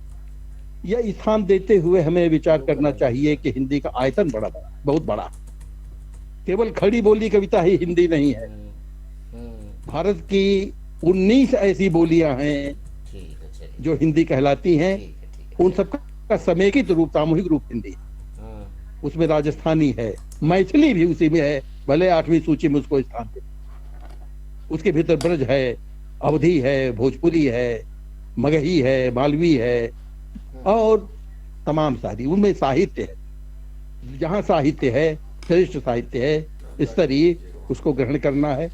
यह स्थान देते हुए हमें विचार करना चाहिए कि हिंदी का आयतन बहुत बड़ा। केवल खड़ी बोली कविता ही हिंदी नहीं है। भारत की 19 ऐसी बोलियां हैं जो हिंदी कहलाती हैं। उन सबका समेकित रूप, सामूहिक रूप हिंदी। उसमें राजस्थानी है, मैथिली भी उसी में है, भले 8वीं सूची में उसको स्थान दे। उसके भीतर ब्रज है, अवधी है, भोजपुरी है, मगही है, मालवी है और तमाम सारी। उनमें साहित्य है, जहां साहित्य है, श्रेष्ठ साहित्य है, स्तरीय, उसको ग्रहण करना है।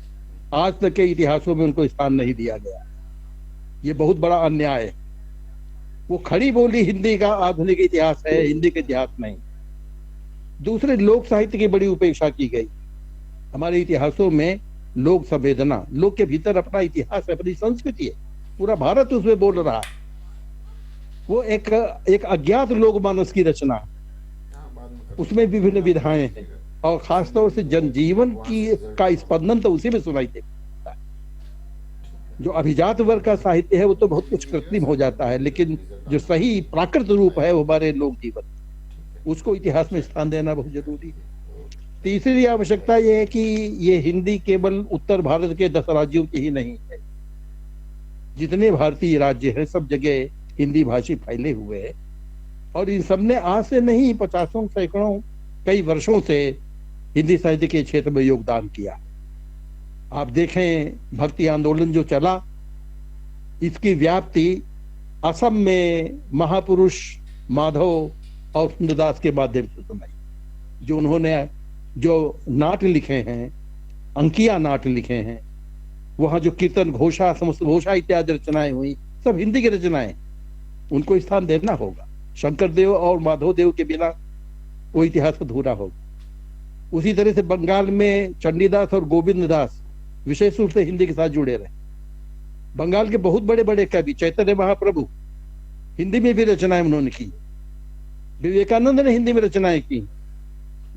आज तक के इतिहासों में उनको स्थान नहीं दिया गया। ये बहुत बड़ा अन्याय है। वो खड़ी बोली हिंदी का आधुनिक इतिहास है, हिंदी का इतिहास नहीं। दूसरे लोक साहित्य की बड़ी उपेक्षा की गई। हमारे इतिहासों में लोक संवेदना, लोक के भीतर अपना इतिहास है, अपनी संस्कृति है, पूरा भारत उसमें बोल रहा है। वो एक अज्ञात लोक मानस की रचना, उसमें विभिन्न विधाएं हैं और खासतौर से जनजीवन का स्पंदन तो उसी में सुनाई देता है। जो अभिजात वर्ग का साहित्य है वो तो बहुत कुछ कृत्रिम हो जाता है, लेकिन जो सही प्राकृत रूप है वो हमारे लोक जीवन, उसको इतिहास में स्थान देना बहुत जरूरी है। तीसरी आवश्यकता यह है कि ये हिंदी केवल उत्तर भारत के 10 राज्यों की ही नहीं है। जितने भारतीय राज्य हैं सब जगह हिंदी भाषी फैले हुए हैं और इन सब ने आज से नहीं, 50 सैकड़ों कई वर्षों से हिंदी साहित्य के क्षेत्र में योगदान किया। आप देखें भक्ति आंदोलन जो चला, इसकी व्याप्ति असम में महापुरुष माधव और सुंदरदास के माध्यम से सुनाई। जो उन्होंने जो नाट लिखे हैं, अंकिया नाट लिखे हैं, वहां जो कीर्तन घोषा, समस्त घोषा इत्यादि रचनाएं हुई, सब हिंदी की रचनाएं, उनको स्थान देना होगा। शंकर देव और माधव देव के बिना वो इतिहास अधूरा होगा। उसी तरह से बंगाल में चंडीदास और गोविंद दास विशेष रूप से हिंदी के साथ जुड़े रहे। बंगाल के बहुत बड़े बड़े कवि, चैतन्य महाप्रभु, हिंदी में भी रचनाएं उन्होंने की। विवेकानंद ने हिंदी में रचनाएं की,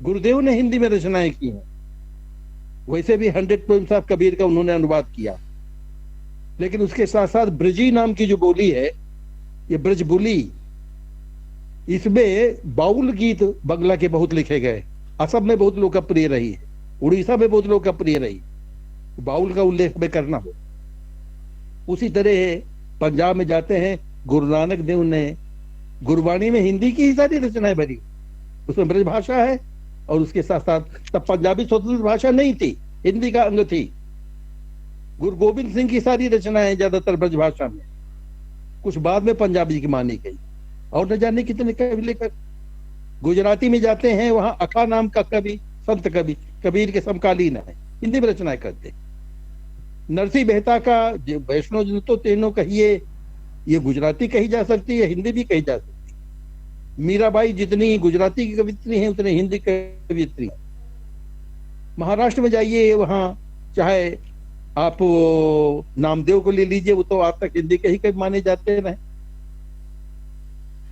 गुरुदेव ने हिंदी में रचनाएं की हैं। वैसे भी 100 पोएम्स ऑफ कबीर का उन्होंने अनुवाद किया। लेकिन उसके साथ साथ ब्रजी नाम की जो बोली है, ये ब्रज बोली, इसमें बाउल गीत बंगला के बहुत लिखे गए। असम में बहुत लोकप्रिय रही है, उड़ीसा में बहुत लोकप्रिय रही। बाउल का उल्लेख में करना हो। उसी तरह पंजाब में जाते हैं, गुरु नानक देव ने गुरबाणी में हिंदी की ही सारी रचनाएं भरी। उसमें ब्रज भाषा है और उसके साथ साथ तब पंजाबी स्वतंत्र भाषा नहीं थी, हिंदी का अंग थी। गुरु गोविंद सिंह की सारी रचनाएं ज्यादातर ब्रज भाषा में, कुछ बाद में पंजाबी की मानी गई और न जाने कितने कवि लेकर। गुजराती में जाते हैं, वहां अखा नाम का कवि, संत कवि, कबीर के समकालीन है, हिंदी में रचनाएं करते। नरसिंह मेहता का वैष्णो जन तो तेनो कहिए, ये गुजराती कही जा सकती है, हिंदी भी कही जा सकती है। मीराबाई जितनी गुजराती की कवित्री हैं उतनी हिंदी कवित्री। महाराष्ट्र में जाइए, वहां चाहे आप नामदेव को ले लीजिए, वो तो आज तक हिंदी के ही कवि माने जाते रहे।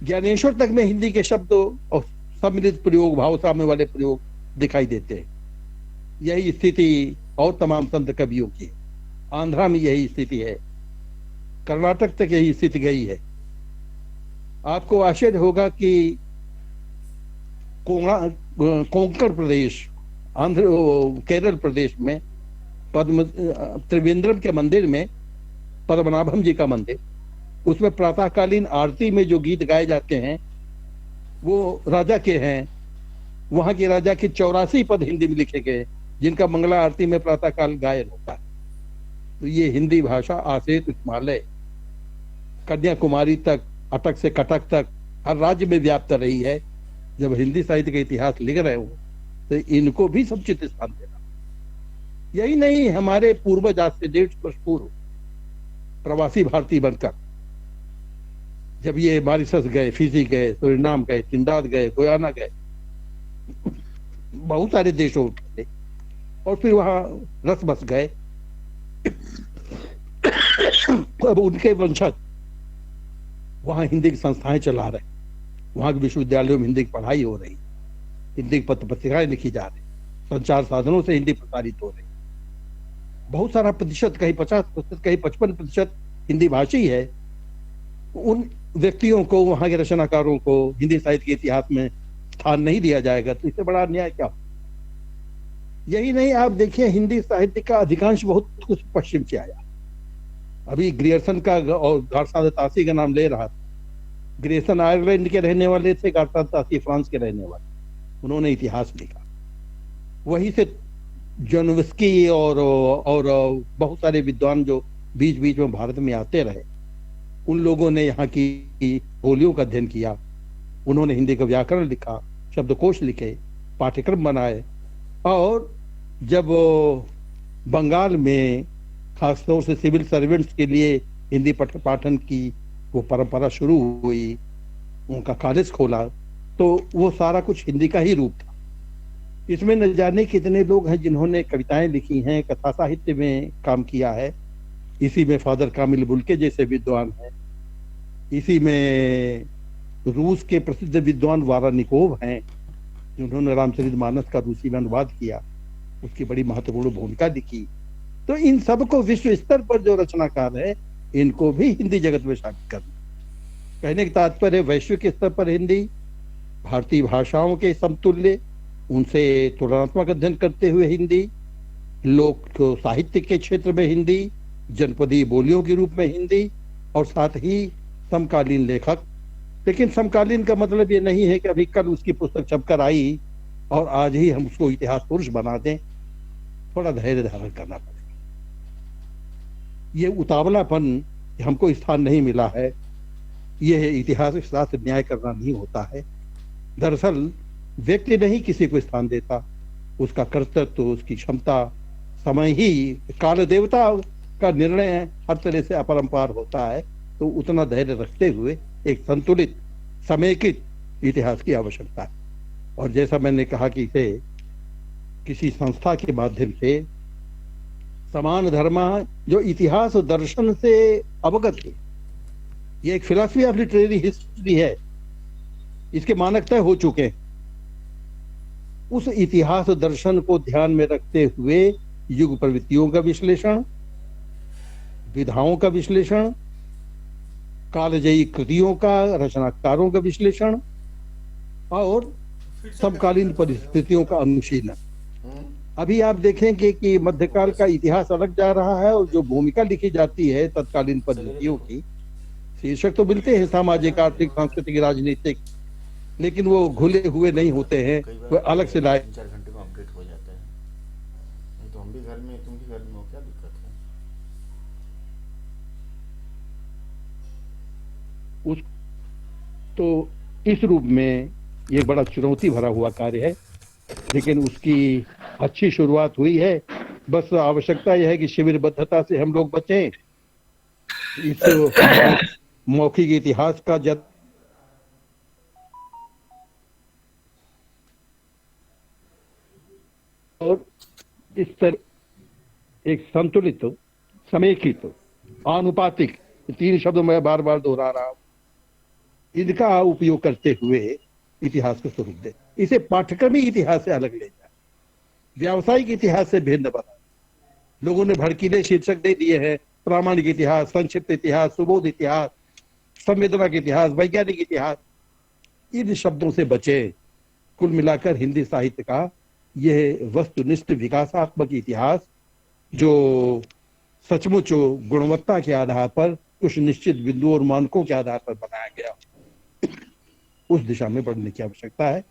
ज्ञानेश्वर तक में हिंदी के शब्द और सम्मिलित प्रयोग, भाव साम्य वाले प्रयोग दिखाई देते हैं। यही स्थिति और तमाम संत कवियों की। आंध्रा में यही स्थिति है, कर्नाटक तक यही स्थिति गई है। आपको आश्चर्य होगा कि कोंकण प्रदेश, आंध्र केरल प्रदेश में पद्म त्रिवेंद्रम के मंदिर में, पद्मनाभम जी का मंदिर, उसमें प्रातःकालीन आरती में जो गीत गाए जाते हैं वो राजा के हैं। वहां के राजा के 84 पद हिंदी में लिखे गए, जिनका मंगला आरती में प्रातःकाल गायन होता है। तो ये हिंदी भाषा आसेत हिमालय, कन्याकुमारी तक, अटक से कटक तक हर राज्य में व्याप्त रही है। जब हिंदी साहित्य का इतिहास लिख रहे हो तो इनको भी समुचित स्थान देना। यही नहीं, हमारे पूर्वज आज से 150 वर्ष पूर्व प्रवासी भारतीय बनकर जब ये मॉरिशस गए, फिजी गए, सूरीनाम गए, त्रिनिदाद गए, गुयाना गए, बहुत सारे देशों में, और फिर वहां रस बस गए। अब उनके वंशज वहां हिंदी की संस्थाएं चला रहे, वहां के विश्वविद्यालयों में हिंदी की पढ़ाई हो रही, हिंदी की पत्र पत्रिकाएं लिखी जा रही, संचार साधनों से हिंदी प्रसारित हो रही। बहुत सारा प्रतिशत, कहीं 50%, कहीं 55% हिंदी भाषी है। उन व्यक्तियों को, वहां के रचनाकारों को हिंदी साहित्य के इतिहास में स्थान नहीं दिया जाएगा तो इससे बड़ा अन्याय क्या हो। यही नहीं, आप देखिए हिंदी साहित्य का अधिकांश बहुत कुछ पश्चिम से आया। अभी ग्रियर्सन का और गारसाद तासी का नाम ले रहा था। ग्रियर्सन आयरलैंड के रहने वाले थे, गारसाद तासी फ्रांस के रहने वाले। उन्होंने इतिहास लिखा। वहीं से जोनविस्की और बहुत सारे विद्वान जो बीच बीच में भारत में आते रहे, उन लोगों ने यहाँ की बोलियों का अध्ययन किया। उन्होंने हिंदी का व्याकरण लिखा, शब्दकोश लिखे, पाठ्यक्रम बनाए। और जब बंगाल में खासतौर से सिविल सर्वेंट्स के लिए हिंदी पाठन की वो परंपरा शुरू हुई, उनका कॉलेज खोला, तो वो सारा कुछ हिंदी का ही रूप था। इसमें न जाने कितने लोग हैं जिन्होंने कविताएं लिखी हैं, कथा साहित्य में काम किया है। इसी में फादर कामिल बुल्के जैसे विद्वान हैं। इसी में रूस के प्रसिद्ध विद्वान वारानिकोव हैं, जिन्होंने रामचरितमानस का रूसी में अनुवाद किया, उसकी बड़ी महत्वपूर्ण भूमिका दिखी। तो इन सबको विश्व स्तर पर जो रचनाकार है, इनको भी हिंदी जगत में शामिल करना। कहने का तात्पर्य वैश्विक स्तर पर हिंदी, भारतीय भाषाओं के समतुल्य, उनसे तुलनात्मक अध्ययन करते हुए हिंदी, लोक साहित्य के क्षेत्र में हिंदी, जनपदीय बोलियों के रूप में हिंदी, और साथ ही समकालीन लेखक। लेकिन समकालीन का मतलब ये नहीं है कि अभी कल उसकी पुस्तक छपकर आई और आज ही हम उसको इतिहास पुरुष बना दें। थोड़ा धैर्य धारण करना पड़ेगा। ये उतावलापन, हमको स्थान नहीं मिला है, यह इतिहास के साथ न्याय करना नहीं होता है। दरअसल व्यक्ति नहीं किसी को स्थान देता, उसका कर्तृत्व, उसकी क्षमता, समय ही, काल देवता का निर्णय हर तरह से अपरंपार होता है। तो उतना धैर्य रखते हुए एक संतुलित समेकित इतिहास की आवश्यकता है। और जैसा मैंने कहा कि इसे किसी संस्था के माध्यम से समान धर्मा जो इतिहास और दर्शन से अवगत है, ये एक फिलॉसफी ऑफ लिटरेरी हिस्ट्री है, इसके मानक तय हो चुके हैं। उस इतिहास दर्शन को ध्यान में रखते हुए युग प्रवृत्तियों का विश्लेषण, विधाओं का विश्लेषण, कालजयी कृतियों का, रचनाकारों का विश्लेषण और समकालीन परिस्थितियों का अनुशीलन। अभी आप देखेंगे कि मध्यकाल का इतिहास अलग जा रहा है और जो भूमिका लिखी जाती है तत्कालीन परिस्थितियों की, शीर्षक तो मिलते हैं सामाजिक, आर्थिक, सांस्कृतिक, राजनीतिक, लेकिन वो घुले हुए नहीं होते हैं, वो अलग से लाए। 3-4 घंटे में अपडेट हो जाता है। नहीं तो हम भी घर में, तुम भी घर में हो, क्या दिक्कत है? उस तो इस रूप में ये बड़ा चुनौती भरा हुआ कार्य है, लेकिन उसकी अच्छी शुरुआत हुई है। बस आवश्यकता यह है कि शिविरबद्धता से हम लोग बचें, इस मौखिक इतिहास का और इस तरह एक संतुलित, समेकित, आनुपातिक, 3 शब्द मैं बार बार दोहरा रहा हूं, इनका उपयोग करते हुए इतिहास को स्वरूप दे। इसे पाठ्यक्रमी इतिहास से अलग ले जाए, व्यावसायिक इतिहास से भिन्न बनाए। लोगों ने भड़कीले शीर्षक दे दिए हैं, प्रामाणिक इतिहास, संक्षिप्त इतिहास, सुबोध इतिहास, संवेदना के इतिहास, वैज्ञानिक इतिहास। इन शब्दों से बचे। कुल मिलाकर हिंदी साहित्य का यह वस्तुनिष्ठ विकासात्मक इतिहास, जो सचमुच गुणवत्ता के आधार पर कुछ निश्चित बिंदुओं और मानकों के आधार पर बनाया गया, उस दिशा में बढ़ने की आवश्यकता है।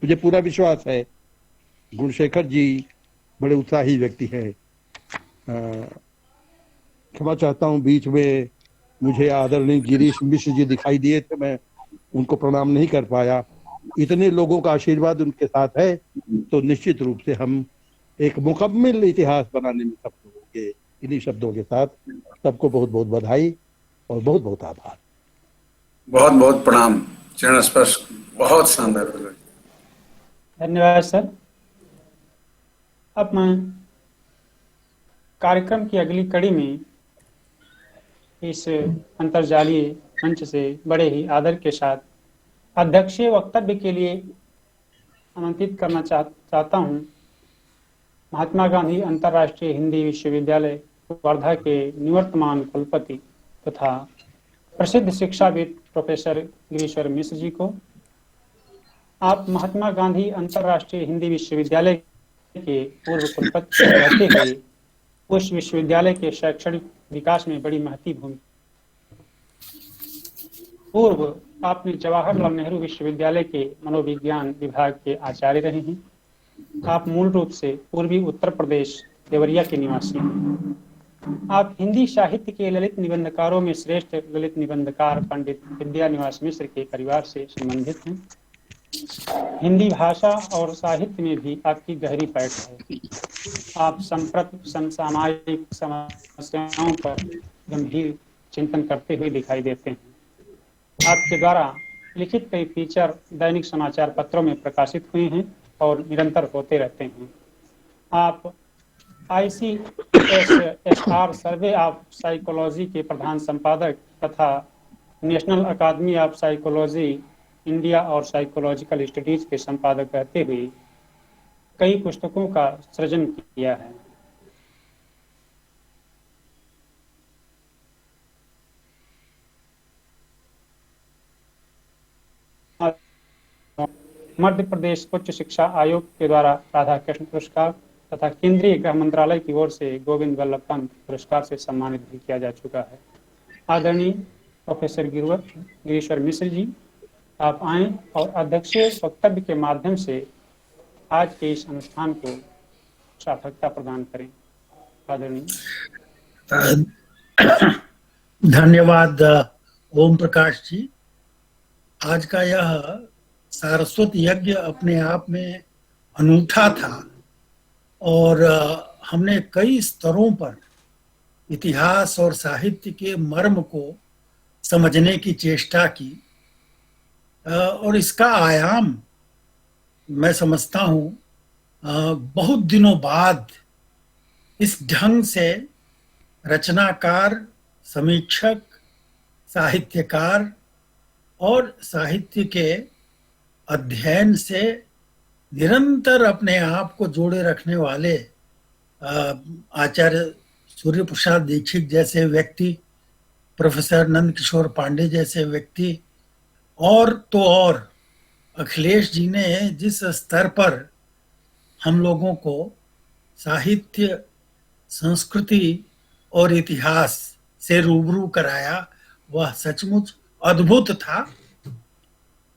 मुझे पूरा विश्वास है गुणशेखर जी बड़े उत्साही व्यक्ति हैं। क्षमा चाहता हूं, बीच में मुझे आदरणीय गिरीश मिश्र जी दिखाई दिए थे, मैं उनको प्रणाम नहीं कर पाया। इतने लोगों का आशीर्वाद उनके साथ है तो निश्चित रूप से हम एक मुकम्मल इतिहास बनाने में सफल होंगे। इन्हीं शब्दों के साथ सबको बहुत बहुत बधाई और बहुत बहुत आभार। बहुत बहुत प्रणाम। चरण स्पर्श बहुत शानदार। धन्यवाद सर। अब मैं कार्यक्रम की अगली कड़ी में इस अंतर्जालीय मंच से बड़े ही आदर के साथ अध्यक्षीय वक्तव्य के लिए आमंत्रित करना चाहता हूं महात्मा गांधी अंतर्राष्ट्रीय हिंदी विश्वविद्यालय वर्धा के निवर्तमान कुलपति तथा प्रसिद्ध शिक्षाविद प्रोफेसर गिरीश्वर मिश्र जी को। आप महात्मा गांधी अंतर्राष्ट्रीय हिंदी विश्वविद्यालय के पूर्व कुलपति रहते हुए उस विश्वविद्यालय के शैक्षणिक विकास में बड़ी महती भूमिका। पूर्व आपने जवाहरलाल नेहरू विश्वविद्यालय के मनोविज्ञान विभाग के आचार्य रहे हैं। आप मूल रूप से पूर्वी उत्तर प्रदेश देवरिया के निवासी हैं। आप हिंदी साहित्य के ललित निबंधकारों में श्रेष्ठ ललित निबंधकार पंडित विद्यानिवास मिश्र के परिवार से संबंधित हैं। हिंदी भाषा और साहित्य में भी आपकी गहरी पैठ है। आप संप्रति समसामयिक समस्याओं पर गंभीर चिंतन करते हुए दिखाई देते हैं। आपके द्वारा लिखित कई फीचर दैनिक समाचार पत्रों में प्रकाशित हुए हैं और निरंतर होते रहते हैं। आप ICSSR सर्वे ऑफ साइकोलॉजी के प्रधान संपादक तथा National Academy of Psychology India और साइकोलॉजिकल स्टडीज के संपादक रहते हुए कई पुस्तकों का सृजन किया है। मध्य प्रदेश उच्च शिक्षा आयोग के द्वारा राधा कृष्ण पुरस्कार तथा केंद्रीय गृह मंत्रालय की ओर से गोविंद वल्लभ पंत पुरस्कार से सम्मानित भी किया जा चुका है। आदरणीय प्रोफेसर गिरीश्वर मिश्र जी, आप आए और अध्यक्षीय वक्तव्य के माध्यम से आज के इस अनुष्ठान को सार्थकता प्रदान करें। आदरणीय। धन्यवाद ओम प्रकाश जी। आज का यह सारस्वत यज्ञ अपने आप में अनूठा था और हमने कई स्तरों पर इतिहास और साहित्य के मर्म को समझने की चेष्टा की और इसका आयाम मैं समझता हूँ बहुत दिनों बाद इस ढंग से रचनाकार, समीक्षक, साहित्यकार और साहित्य के अध्ययन से निरंतर अपने आप को जोड़े रखने वाले आचार्य सूर्य प्रसाद दीक्षित जैसे व्यक्ति, प्रोफेसर नंद किशोर पांडे जैसे व्यक्ति और तो और अखिलेश जी ने जिस स्तर पर हम लोगों को साहित्य, संस्कृति और इतिहास से रूबरू कराया, वह सचमुच अद्भुत था।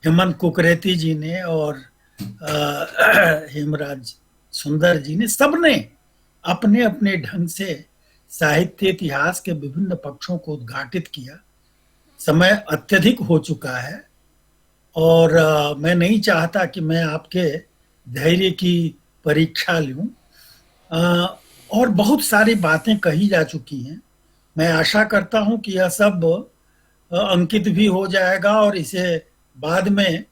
हेमंत कुकरेती जी ने और हेमराज सुंदर जी ने, सबने अपने अपने ढंग से साहित्य इतिहास के विभिन्न पक्षों को उद्घाटित किया। समय अत्यधिक हो चुका है और मैं नहीं चाहता कि मैं आपके धैर्य की परीक्षा लूं। और बहुत सारी बातें कही जा चुकी हैं। मैं आशा करता हूं कि यह सब अंकित भी हो जाएगा और इसे बाद में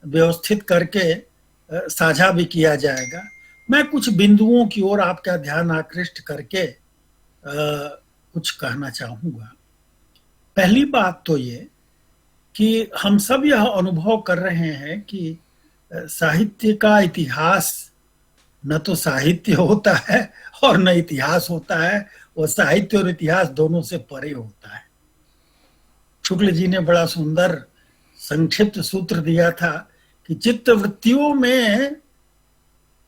व्यवस्थित करके साझा भी किया जाएगा। मैं कुछ बिंदुओं की ओर आपका ध्यान आकृष्ट करके कुछ कहना चाहूंगा। पहली बात तो ये कि हम सब यह अनुभव कर रहे हैं कि साहित्य का इतिहास न तो साहित्य होता है और न इतिहास होता है, वो साहित्य और इतिहास दोनों से परे होता है। शुक्ल जी ने बड़ा सुंदर संक्षिप्त सूत्र दिया था कि चित्तवृत्तियों में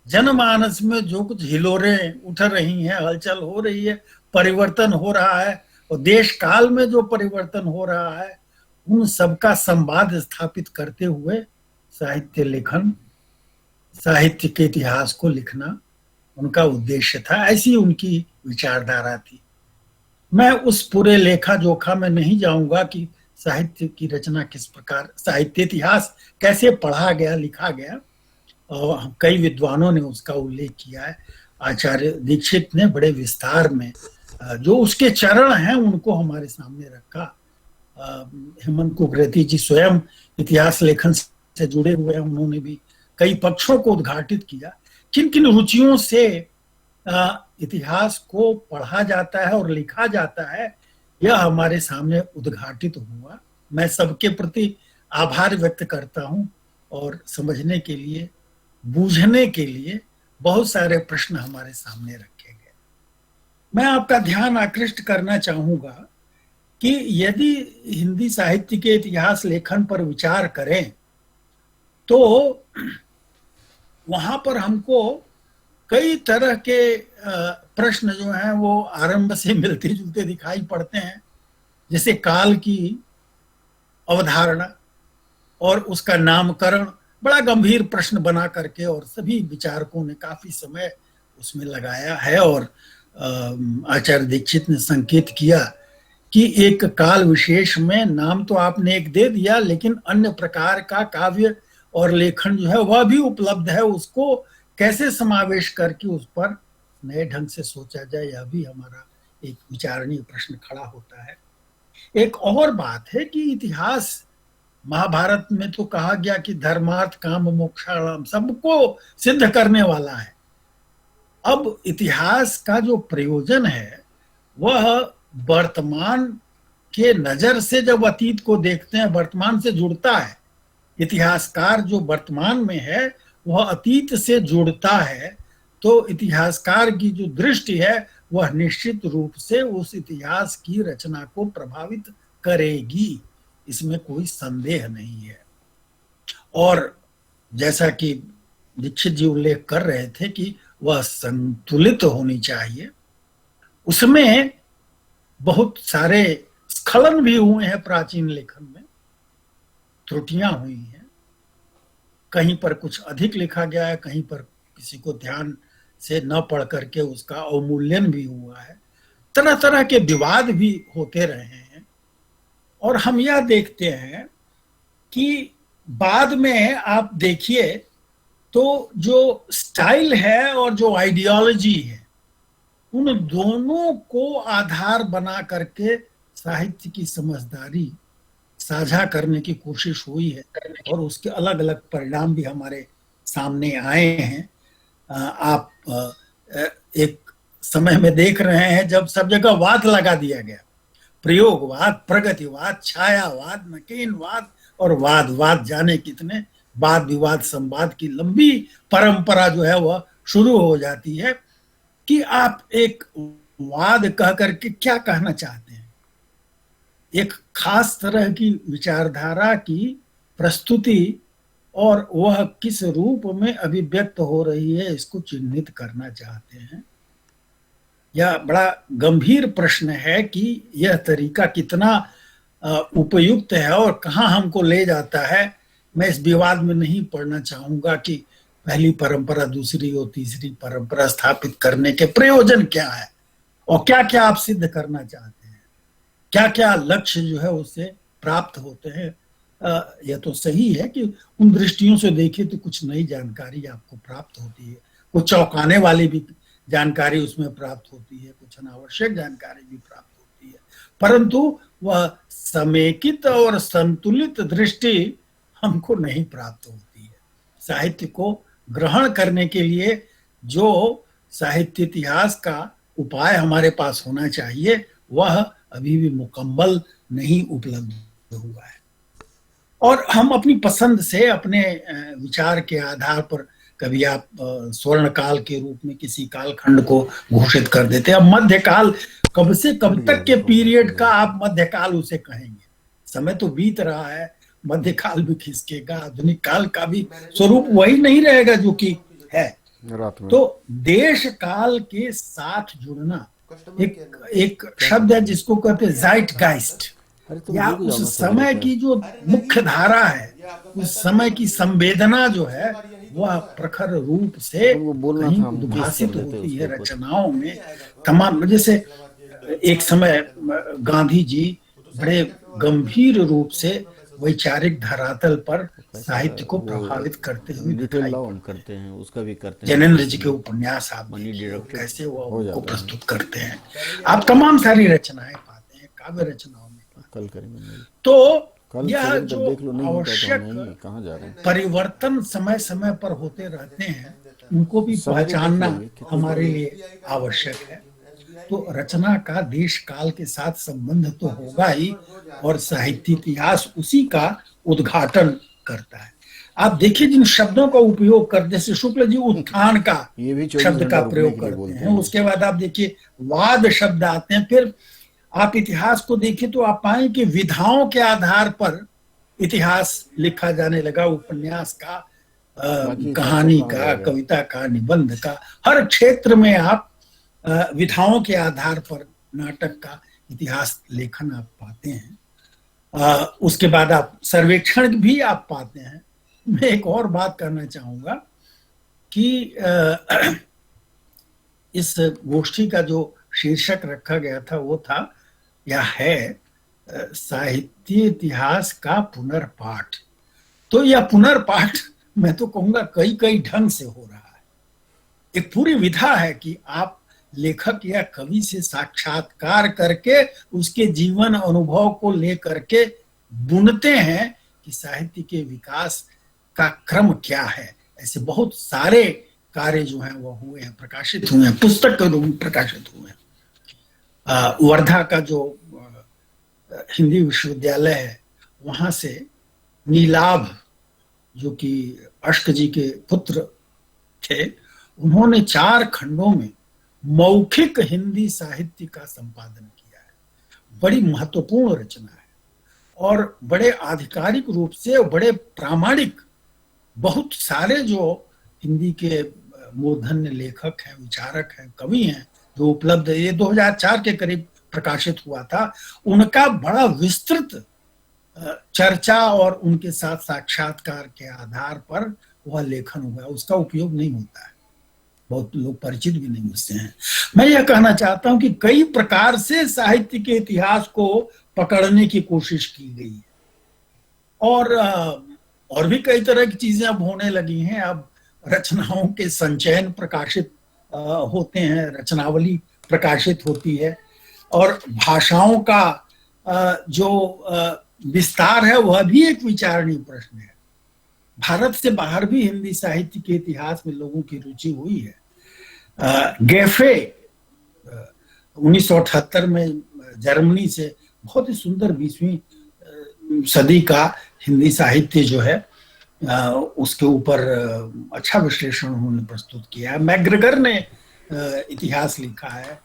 जनमानस में जो कुछ हिलोरें उठ रही हैं, हलचल हो रही है, परिवर्तन हो रहा है, और देश काल में जो परिवर्तन हो रहा है, उन सबका संवाद स्थापित करते हुए साहित्य लेखन, साहित्य के इतिहास को लिखना उनका उद्देश्य था। ऐसी उनकी विचारधारा थी। मैं उस पूरे लेखा जोखा में नहीं जाऊंगा कि साहित्य की रचना किस प्रकार, साहित्य इतिहास कैसे पढ़ा गया, लिखा गया, और कई विद्वानों ने उसका उल्लेख किया है। आचार्य दीक्षित ने बड़े विस्तार में जो उसके चरण हैं उनको हमारे सामने रखा। हेमंत कुकरेती जी स्वयं इतिहास लेखन से जुड़े हुए हैं, उन्होंने भी कई पक्षों को उद्घाटित किया। किन किन रुचियों से इतिहास को पढ़ा जाता है और लिखा जाता है, यह हमारे सामने उद्घाटित हुआ। मैं सबके प्रति आभार व्यक्त करता हूं और समझने के लिए, बूझने के लिए बहुत सारे प्रश्न हमारे सामने रखे गए। मैं आपका ध्यान आकृष्ट करना चाहूंगा कि यदि हिंदी साहित्य के इतिहास लेखन पर विचार करें तो वहां पर हमको कई तरह के प्रश्न जो हैं वो आरंभ से मिलते जुलते दिखाई पड़ते हैं। जैसे काल की अवधारणा और उसका नामकरण बड़ा गंभीर प्रश्न बना करके, और सभी विचारकों ने काफी समय उसमें लगाया है। और आचार्य दीक्षित ने संकेत किया कि एक काल विशेष में नाम तो आपने एक दे दिया, लेकिन अन्य प्रकार का काव्य और लेखन जो है वह भी उपलब्ध है। उसको कैसे समावेश करके उस पर नए ढंग से सोचा जाए, यह भी हमारा एक विचारणीय प्रश्न खड़ा होता है। एक और बात है कि इतिहास, महाभारत में तो कहा गया कि धर्मार्थ काम मोक्षाणाम, सबको सिद्ध करने वाला है। अब इतिहास का जो प्रयोजन है वह वर्तमान के नजर से जब अतीत को देखते हैं, वर्तमान से जुड़ता है। इतिहासकार जो वर्तमान में है वह अतीत से जुड़ता है, तो इतिहासकार की जो दृष्टि है वह निश्चित रूप से उस इतिहास की रचना को प्रभावित करेगी, इसमें कोई संदेह नहीं है। और जैसा कि दीक्षित जी उल्लेख कर रहे थे कि वह संतुलित होनी चाहिए, उसमें बहुत सारे स्खलन भी हुए हैं प्राचीन लेखन में, त्रुटियां हुई हैं। कहीं पर कुछ अधिक लिखा गया है, कहीं पर किसी को ध्यान से न पढ़ करके उसका अवमूल्यन भी हुआ है। तरह तरह के विवाद भी होते रहे हैं। और हम यह देखते हैं कि बाद में आप देखिए तो जो स्टाइल है और जो आइडियोलॉजी है, उन दोनों को आधार बना करके साहित्य की समझदारी साझा करने की कोशिश हुई है, और उसके अलग अलग परिणाम भी हमारे सामने आए हैं। आप एक समय में देख रहे हैं जब सब जगह वाद लगा दिया गया, प्रयोगवाद, प्रगतिवाद, छायावाद, नकीनवाद और वाद जाने कितने, वाद विवाद संवाद की लंबी परंपरा जो है वह शुरू हो जाती है कि आप एक वाद कह करके क्या कहना चाहते हैं। एक खास तरह की विचारधारा की प्रस्तुति और वह किस रूप में अभिव्यक्त हो रही है, इसको चिन्हित करना चाहते हैं। यह बड़ा गंभीर प्रश्न है कि यह तरीका कितना उपयुक्त है और कहाँ हमको ले जाता है। मैं इस विवाद में नहीं पढ़ना चाहूंगा कि पहली परंपरा, दूसरी और तीसरी परंपरा स्थापित करने के प्रयोजन क्या है और क्या क्या आप सिद्ध करना चाहते हैं, क्या क्या लक्ष्य जो है उससे प्राप्त होते हैं। यह तो सही है कि उन दृष्टियों से देखिए तो कुछ नई जानकारी आपको प्राप्त होती है, कुछ चौंकाने वाली भी जानकारी उसमें प्राप्त होती है, कुछ अनावश्यक जानकारी भी प्राप्त होती है, परंतु वह समेकित और संतुलित दृष्टि हमको नहीं प्राप्त होती है। साहित्य को ग्रहण करने के लिए जो साहित्य इतिहास का उपाय हमारे पास होना चाहिए वह अभी भी मुकम्मल नहीं उपलब्ध हुआ है। और हम अपनी पसंद से अपने विचार के आधार पर कभी आप स्वर्ण काल के रूप में किसी कालखंड को घोषित कर देते हैं। अब मध्यकाल कब से कब तक के पीरियड का आप मध्यकाल उसे कहेंगे? समय तो बीत रहा है, मध्यकाल भी खिसकेगा, आधुनिक काल का भी स्वरूप वही नहीं रहेगा जो कि है। तो देश काल के साथ जुड़ना एक शब्द है जिसको कहते हैं ज़ाइटगाइस्ट, या उस समय की जो मुख्य धारा है, उस समय की संवेदना जो है वह प्रखर रूप से कहीं उद्भासित होती है रचनाओं में। तमाम, जैसे एक समय गांधी जी बड़े गंभीर रूप से वैचारिक धरातल पर साहित्य को प्रभावित करते हुए दिखाई करते हैं, उसका भी करते हैं। जैनेन्द्र जी के उपन्यास आप कैसे वो उनको प्रस्तुत करते हैं, आप तमाम सारी रचनाएं पाते हैं, काव्य रचनाओं में कल करेंगे। तो यह जो आवश्यक परिवर्तन समय समय पर होते रहते हैं उनको भी पहचानना हमारे लिए आवश्यक है। तो रचना का देश काल के साथ संबंध तो होगा ही, और साहित्य इतिहास उसी का उद्घाटन करता है। आप देखिए जिन शब्दों का उपयोग करते, जैसे शुक्ल जी उत्थान का शब्द का प्रयोग करते हैं, उसके बाद आप देखिए वाद शब्द आते हैं, फिर आप इतिहास को देखिए तो आप पाएंगे कि विधाओं के आधार पर इतिहास लिखा जाने लगा, उपन्यास का, कहानी का, कविता का, निबंध का, हर क्षेत्र में आप विधाओं के आधार पर नाटक का इतिहास लेखन आप पाते हैं। उसके बाद आप सर्वेक्षण भी आप पाते हैं। मैं एक और बात करना चाहूंगा कि इस गोष्ठी का जो शीर्षक रखा गया था वो था या है साहित्य इतिहास का पुनर्पाठ। तो यह पुनर्पाठ मैं तो कहूंगा कई कई ढंग से हो रहा है। एक पूरी विधा है कि आप लेखक या कवि से साक्षात्कार करके उसके जीवन अनुभव को लेकर के बुनते हैं कि साहित्य के विकास का क्रम क्या है। ऐसे बहुत सारे कार्य जो हैं वो हुए हैं, प्रकाशित हुए हैं, पुस्तक के रूप में प्रकाशित हुए हैं। वर्धा का जो हिंदी विश्वविद्यालय है वहां से नीलाभ जो कि अश्क जी के पुत्र थे, उन्होंने 4 खंडों में मौखिक हिंदी साहित्य का संपादन किया है। बड़ी महत्वपूर्ण रचना है और बड़े आधिकारिक रूप से बड़े प्रामाणिक बहुत सारे जो हिंदी के मूर्धन्य लेखक हैं, विचारक हैं, कवि हैं जो उपलब्ध है। ये 2004 के करीब प्रकाशित हुआ था। उनका बड़ा विस्तृत चर्चा और उनके साथ साक्षात्कार के आधार पर वह लेखन हुआ, उसका उपयोग नहीं होता है, बहुत लोग परिचित भी नहीं उससे हैं। मैं यह कहना चाहता हूं कि कई प्रकार से साहित्य के इतिहास को पकड़ने की कोशिश की गई है और भी कई तरह की चीजें अब होने लगी हैं। अब रचनाओं के संचयन प्रकाशित होते हैं, रचनावली प्रकाशित होती है और भाषाओं का जो विस्तार है वह भी एक विचारणीय प्रश्न है। भारत से बाहर भी हिंदी साहित्य के इतिहास में लोगों की रुचि हुई है। गैफे 1978 में जर्मनी से बहुत ही सुंदर 20वीं सदी का हिंदी साहित्य जो है उसके ऊपर अच्छा विश्लेषण उन्होंने प्रस्तुत किया है। मैग्रेगर ने इतिहास लिखा है,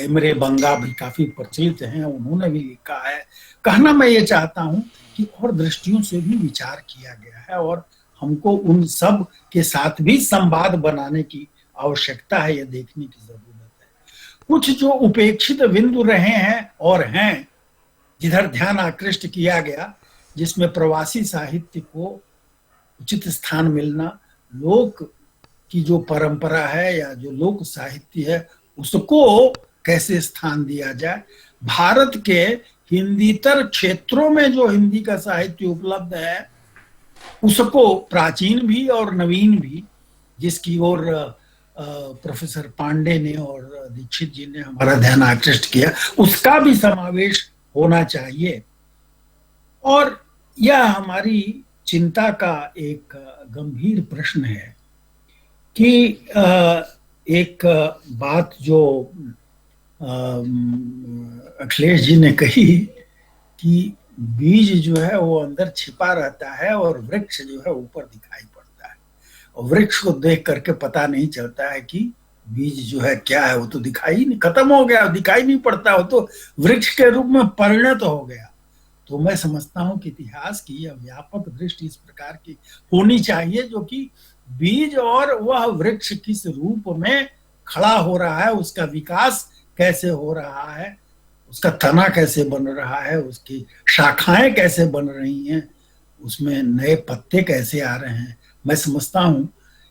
इमरे बंगा भी काफी प्रचलित हैं, उन्होंने भी लिखा है। कहना मैं ये चाहता हूं कि और दृष्टियों से भी विचार किया गया है और हमको उन सब के साथ भी संवाद बनाने की आवश्यकता है, यह देखने की जरूरत है। कुछ जो उपेक्षित बिंदु रहे हैं और हैं जिधर ध्यान आकृष्ट किया गया, जिसमें प्रवासी साहित्य को उचित स्थान मिलना, लोक की जो परंपरा है या जो लोक साहित्य है उसको कैसे स्थान दिया जाए, भारत के हिंदीतर क्षेत्रों में जो हिंदी का साहित्य उपलब्ध है उसको प्राचीन भी और नवीन भी, जिसकी ओर प्रोफेसर पांडे ने और दीक्षित जी ने हमारा ध्यान आकृष्ट किया, उसका भी समावेश होना चाहिए। और यह हमारी चिंता का एक गंभीर प्रश्न है कि एक बात जो अखिलेश जी ने कही कि बीज जो है वो अंदर छिपा रहता है और वृक्ष जो है ऊपर दिखाई पड़ता है, और वृक्ष को देख करके पता नहीं चलता है कि बीज जो है क्या है, वो तो दिखाई नहीं, खत्म हो गया, दिखाई नहीं पड़ता, वो तो वृक्ष के रूप में परिणत हो गया। तो मैं समझता हूं कि इतिहास की यह व्यापक दृष्टि इस प्रकार की होनी चाहिए, जो कि बीज और वह वृक्ष किस रूप में खड़ा हो रहा है, उसका विकास कैसे हो रहा है, उसका तना कैसे बन रहा है, उसकी शाखाएं कैसे बन रही हैं, उसमें नए पत्ते कैसे आ रहे हैं। मैं समझता हूं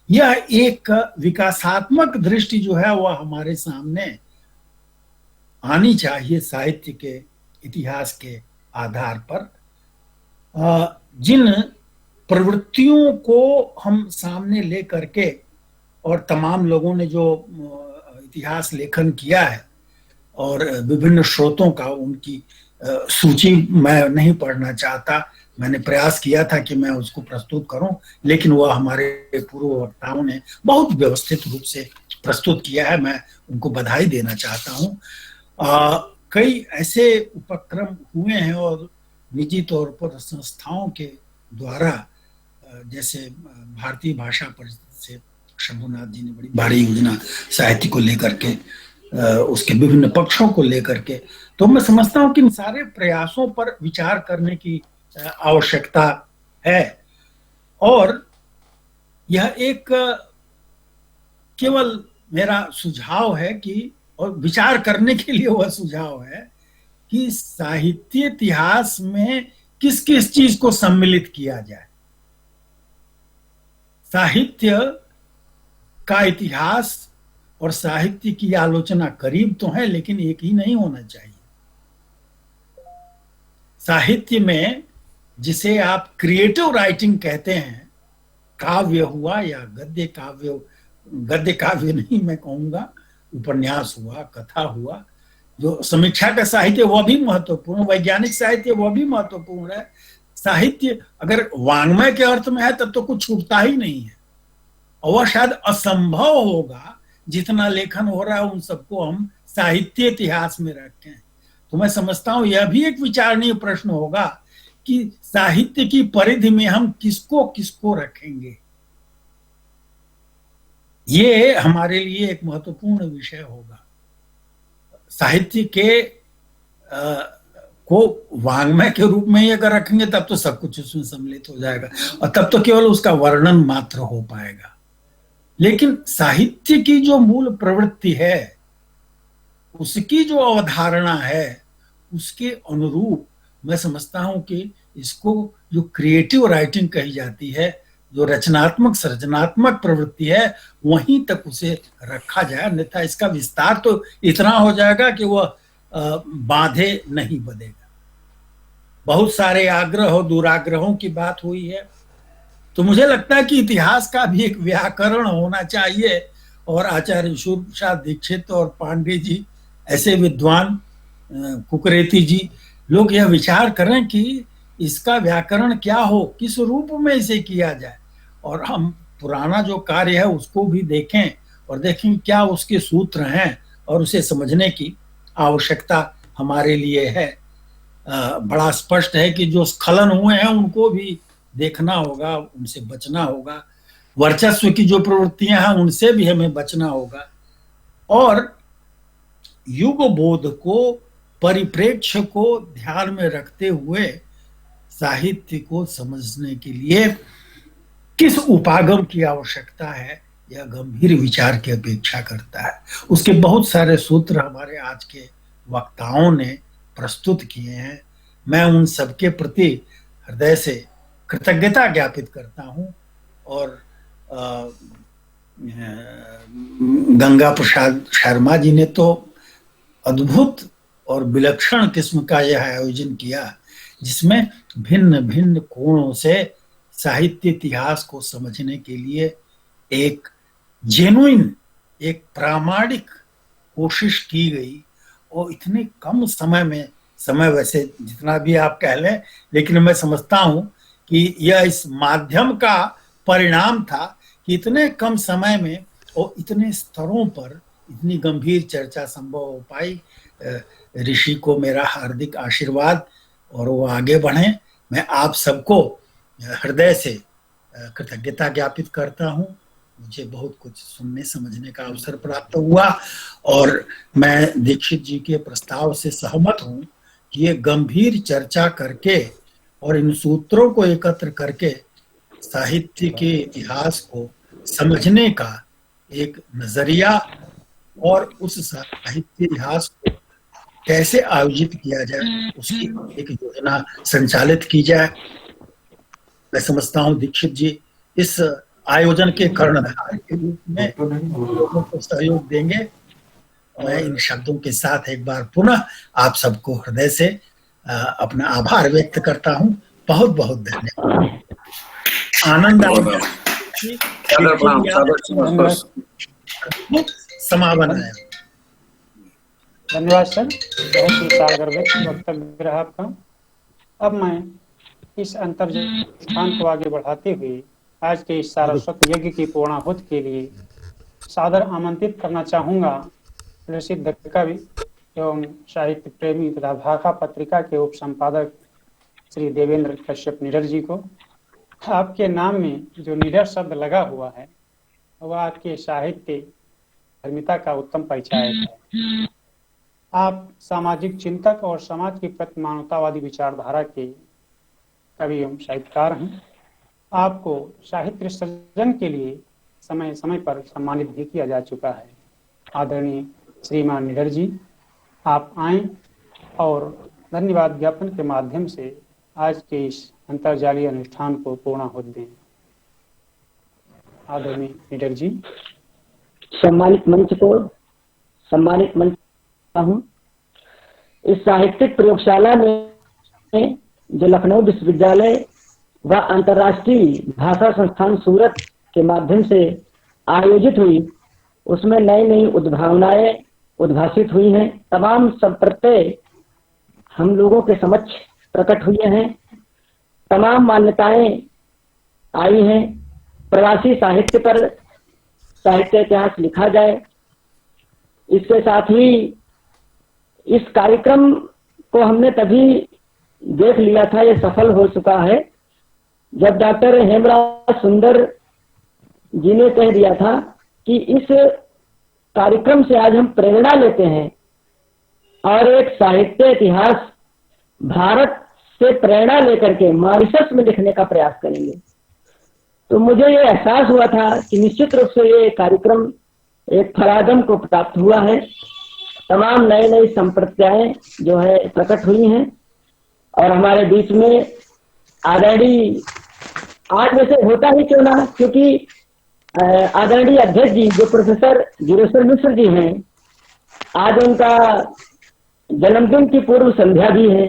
यह एक विकासात्मक दृष्टि जो है वह हमारे सामने आनी चाहिए साहित्य के इतिहास के आधार पर। जिन प्रवृत्तियों को हम सामने ले करके, और तमाम लोगों ने जो इतिहास लेखन किया है और विभिन्न स्रोतों का, उनकी सूची मैं नहीं पढ़ना चाहता, मैंने प्रयास किया था कि मैं उसको प्रस्तुत करूं, लेकिन वह हमारे पूर्व वक्ताओं ने बहुत व्यवस्थित रूप से प्रस्तुत किया है, मैं उनको बधाई देना चाहता हूं। कई ऐसे उपक्रम हुए हैं और निजी तौर पर संस्थाओं के द्वारा, जैसे भारतीय भाषा परिषद से शंभुनाथ जी ने बड़ी भारी योजना साहित्य को लेकर के, उसके विभिन्न पक्षों को लेकर के, तो मैं समझता हूं कि इन सारे प्रयासों पर विचार करने की आवश्यकता है। और यह एक केवल मेरा सुझाव है कि, और विचार करने के लिए वह सुझाव है कि साहित्य इतिहास में किस किस चीज को सम्मिलित किया जाए। साहित्य का इतिहास और साहित्य की आलोचना करीब तो है, लेकिन एक ही नहीं होना चाहिए। साहित्य में जिसे आप क्रिएटिव राइटिंग कहते हैं, काव्य हुआ या गद्य काव्य, गद्य काव्य नहीं मैं कहूंगा, उपन्यास हुआ, कथा हुआ, जो समीक्षा का साहित्य वह भी महत्वपूर्ण, वैज्ञानिक साहित्य वह भी महत्वपूर्ण है। साहित्य अगर वाङ्मय के अर्थ में है तब तो कुछ छूटता ही नहीं है, और वह शायद असंभव होगा जितना लेखन हो रहा है उन सबको हम साहित्य इतिहास में रखें। तो मैं समझता हूं यह भी एक विचारणीय प्रश्न होगा कि साहित्य की परिधि में हम किसको किसको रखेंगे। ये हमारे लिए एक महत्वपूर्ण विषय होगा। साहित्य के को वाङ्मय के रूप में ही अगर रखेंगे तब तो सब कुछ उसमें सम्मिलित हो जाएगा, और तब तो केवल उसका वर्णन मात्र हो पाएगा। लेकिन साहित्य की जो मूल प्रवृत्ति है, उसकी जो अवधारणा है, उसके अनुरूप मैं समझता हूं कि इसको जो क्रिएटिव राइटिंग कही जाती है, जो रचनात्मक सृजनात्मक प्रवृत्ति है, वहीं तक उसे रखा जाए, अन्यथा इसका विस्तार तो इतना हो जाएगा कि वह बांधे नहीं बंधेगा। बहुत सारे आग्रह और दुराग्रहों की बात हुई है, तो मुझे लगता है कि इतिहास का भी एक व्याकरण होना चाहिए, और आचार्य सूर्य प्रसाद दीक्षित और पांडे जी ऐसे विद्वान, कुकरेती जी, लोग यह विचार करें कि इसका व्याकरण क्या हो, किस रूप में इसे किया जाए, और हम पुराना जो कार्य है उसको भी देखें और देखें क्या उसके सूत्र हैं, और उसे समझने की आवश्यकता हमारे लिए है। बड़ा स्पष्ट है कि जो स्खलन हुए हैं उनको भी देखना होगा, उनसे बचना होगा, वर्चस्व की जो प्रवृत्तियां हैं उनसे भी हमें बचना होगा, और युग बोध को, परिप्रेक्ष्य को ध्यान में रखते हुए साहित्य को समझने के लिए किस उपागम की आवश्यकता है, यह गंभीर विचार की अपेक्षा करता है। उसके बहुत सारे सूत्र हमारे आज के वक्ताओं ने प्रस्तुत किए हैं। मैं उन सबके प्रति हृदय से कृतज्ञता ज्ञापित करता हूं, और गंगा प्रसाद शर्मा जी ने तो अद्भुत और विलक्षण किस्म का यह आयोजन किया, जिसमें भिन्न भिन्न कोणों से साहित्य इतिहास को समझने के लिए एक जेन्युइन, एक प्रामाणिक कोशिश की गई। और इतने कम समय में, समय वैसे जितना भी आप कह लें, लेकिन मैं समझता हूं कि यह इस माध्यम का परिणाम था कि इतने कम समय में और इतने स्तरों पर इतनी गंभीर चर्चा संभव हो पाई। ऋषि को मेरा हार्दिक आशीर्वाद और वो आगे बढ़े। मैं आप सबको हृदय से कृतज्ञता ज्ञापित करता हूं। मुझे बहुत कुछ सुनने समझने का अवसर प्राप्त हुआ और मैं दीक्षित जी के प्रस्ताव से सहमत हूं कि ये गंभीर चर्चा करके और इन सूत्रों को एकत्र करके साहित्य के इतिहास को समझने का एक नजरिया और उस साहित्य इतिहास को कैसे आयोजित किया जाए उसकी एक योजना संचालित की जाए। मैं समझता हूं दीक्षित जी इस आयोजन के कर्णधार के रूप में लोगों को सहयोग देंगे। मैं इन शब्दों के साथ एक बार पुनः आप सबको हृदय से अपना आभार व्यक्त करता हूं। बहुत बहुत धन्यवाद। आनंद समापन है। धन्यवाद सर, बहुत ही सागर वक्तव्य रहा आपका। अब मैं इस अंतर्जान को आगे बढ़ाते हुए आज के इस सारस्वत यज्ञ की पूर्णाहुति के लिए सादर आमंत्रित करना चाहूंगा प्रसिद्ध कवि एवं साहित्य प्रेमी तथा भाखा पत्रिका के उप संपादक श्री देवेंद्र कश्यप निडर जी को। आपके नाम में जो निडर शब्द लगा हुआ है वह आपके साहित्य धर्मिता का उत्तम परिचायक है। आप सामाजिक चिंतक और समाज की प्रति मानवतावादी विचारधारा के कवि एवं साहित्यकार हैं। आपको साहित्य सृजन के लिए समय समय पर सम्मानित भी किया जा चुका है। आदरणीय श्रीमान निडर जी, आप आए और धन्यवाद ज्ञापन के माध्यम से आज के इस अंतर्जालीय अनुष्ठान को पूर्णाहुति दें। आदरणीय निडर जी। सम्मानित मंच हूँ। इस साहित्यिक प्रयोगशाला में जो लखनऊ विश्वविद्यालय व अंतर्राष्ट्रीय भाषा संस्थान सूरत के माध्यम से आयोजित हुई, उसमें नई नई उद्भावनाएं उद्भासित हुई हैं। तमाम संप्रत्यय हम लोगों के समक्ष प्रकट हुए हैं। तमाम मान्यताएं आई हैं। प्रवासी साहित्य पर साहित्य इतिहास लिखा जाए। इसके साथ ही इस कार्यक्रम को हमने तभी देख लिया था, ये सफल हो चुका है, जब डॉक्टर हेमराज सुंदर जी ने कह दिया था कि इस कार्यक्रम से आज हम प्रेरणा लेते हैं और एक साहित्य इतिहास भारत से प्रेरणा लेकर के मॉरिशस में लिखने का प्रयास करेंगे। तो मुझे ये एहसास हुआ था कि निश्चित रूप से ये कार्यक्रम एक फलादम को प्राप्त हुआ है। तमाम नए नए संप्रदाय जो है प्रकट हुई हैं और हमारे बीच में आदरणीय, आज वैसे होता ही क्यों ना, क्योंकि आदरणीय अध्यक्ष जी जो प्रोफेसर गिरेश्वर मिश्र जी हैं, आज उनका जन्मदिन की पूर्व संध्या भी है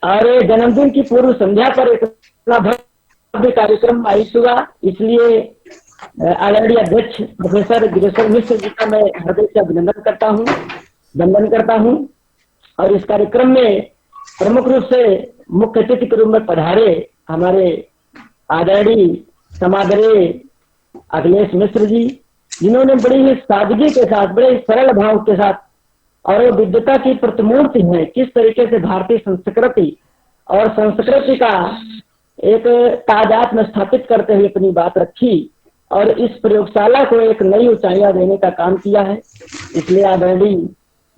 और जन्मदिन की पूर्व संध्या पर इतना भव्य कार्यक्रम आयोजित हुआ। इसलिए आदरणीय अध्यक्ष प्रोफेसर गिरेश्वर मिश्र जी का मैं हृदय से अभिनंदन करता हूँ, वंदन करता हूँ। और इस कार्यक्रम में प्रमुख रूप से मुख्य अतिथि के रूप में पधारे हमारे आदरणीय समादरणीय अखिलेश मिश्र जी, जिन्होंने बड़ी ही सादगी के साथ, बड़े सरल भाव के साथ और विद्वता की प्रतिमूर्ति है, किस तरीके से भारतीय संस्कृति और संस्कृति का एक तादाद में स्थापित करते हुए अपनी बात रखी और इस प्रयोगशाला को एक नई ऊंचाइयां देने का काम किया है। इसलिए आदरणीय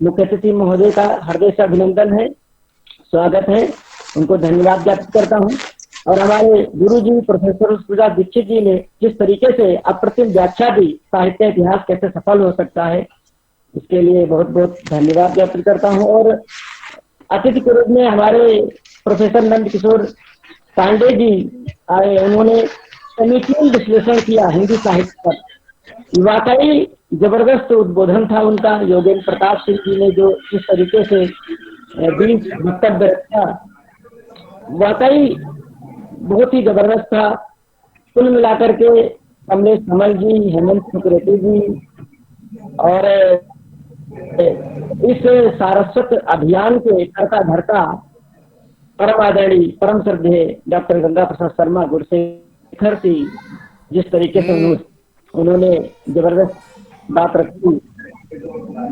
मुख्य अतिथि महोदय का हृदय से अभिनंदन है, स्वागत है, उनको धन्यवाद ज्ञापित करता हूँ। और हमारे गुरु जी प्रोफेसर सुजा दीक्षित जी ने जिस तरीके से अप्रतिम व्याख्या दी साहित्य इतिहास कैसे सफल हो सकता है, इसके लिए बहुत बहुत धन्यवाद ज्ञापित करता हूँ। और अतिथि के रूप में हमारे प्रोफेसर नंद किशोर पांडे जी आए, उन्होंने समीचीन विश्लेषण किया हिंदी साहित्य पर वाकई जबरदस्त उद्बोधन था उनका। योगेंद्र प्रताप सिंह जी ने जो इस तरीके से बीच वक्तव्य रखा, वाकई बहुत ही जबरदस्त था। कुल मिलाकर के कमलेश कमल जी, हेमंत सुकरेती जी और इस सारस्वत अभियान के करता धरता परम आदरणीय परम श्रद्धेय डॉक्टर गंगा प्रसाद शर्मा गुरशेखर जी जिस तरीके से उन्होंने जबरदस्त बात रखी,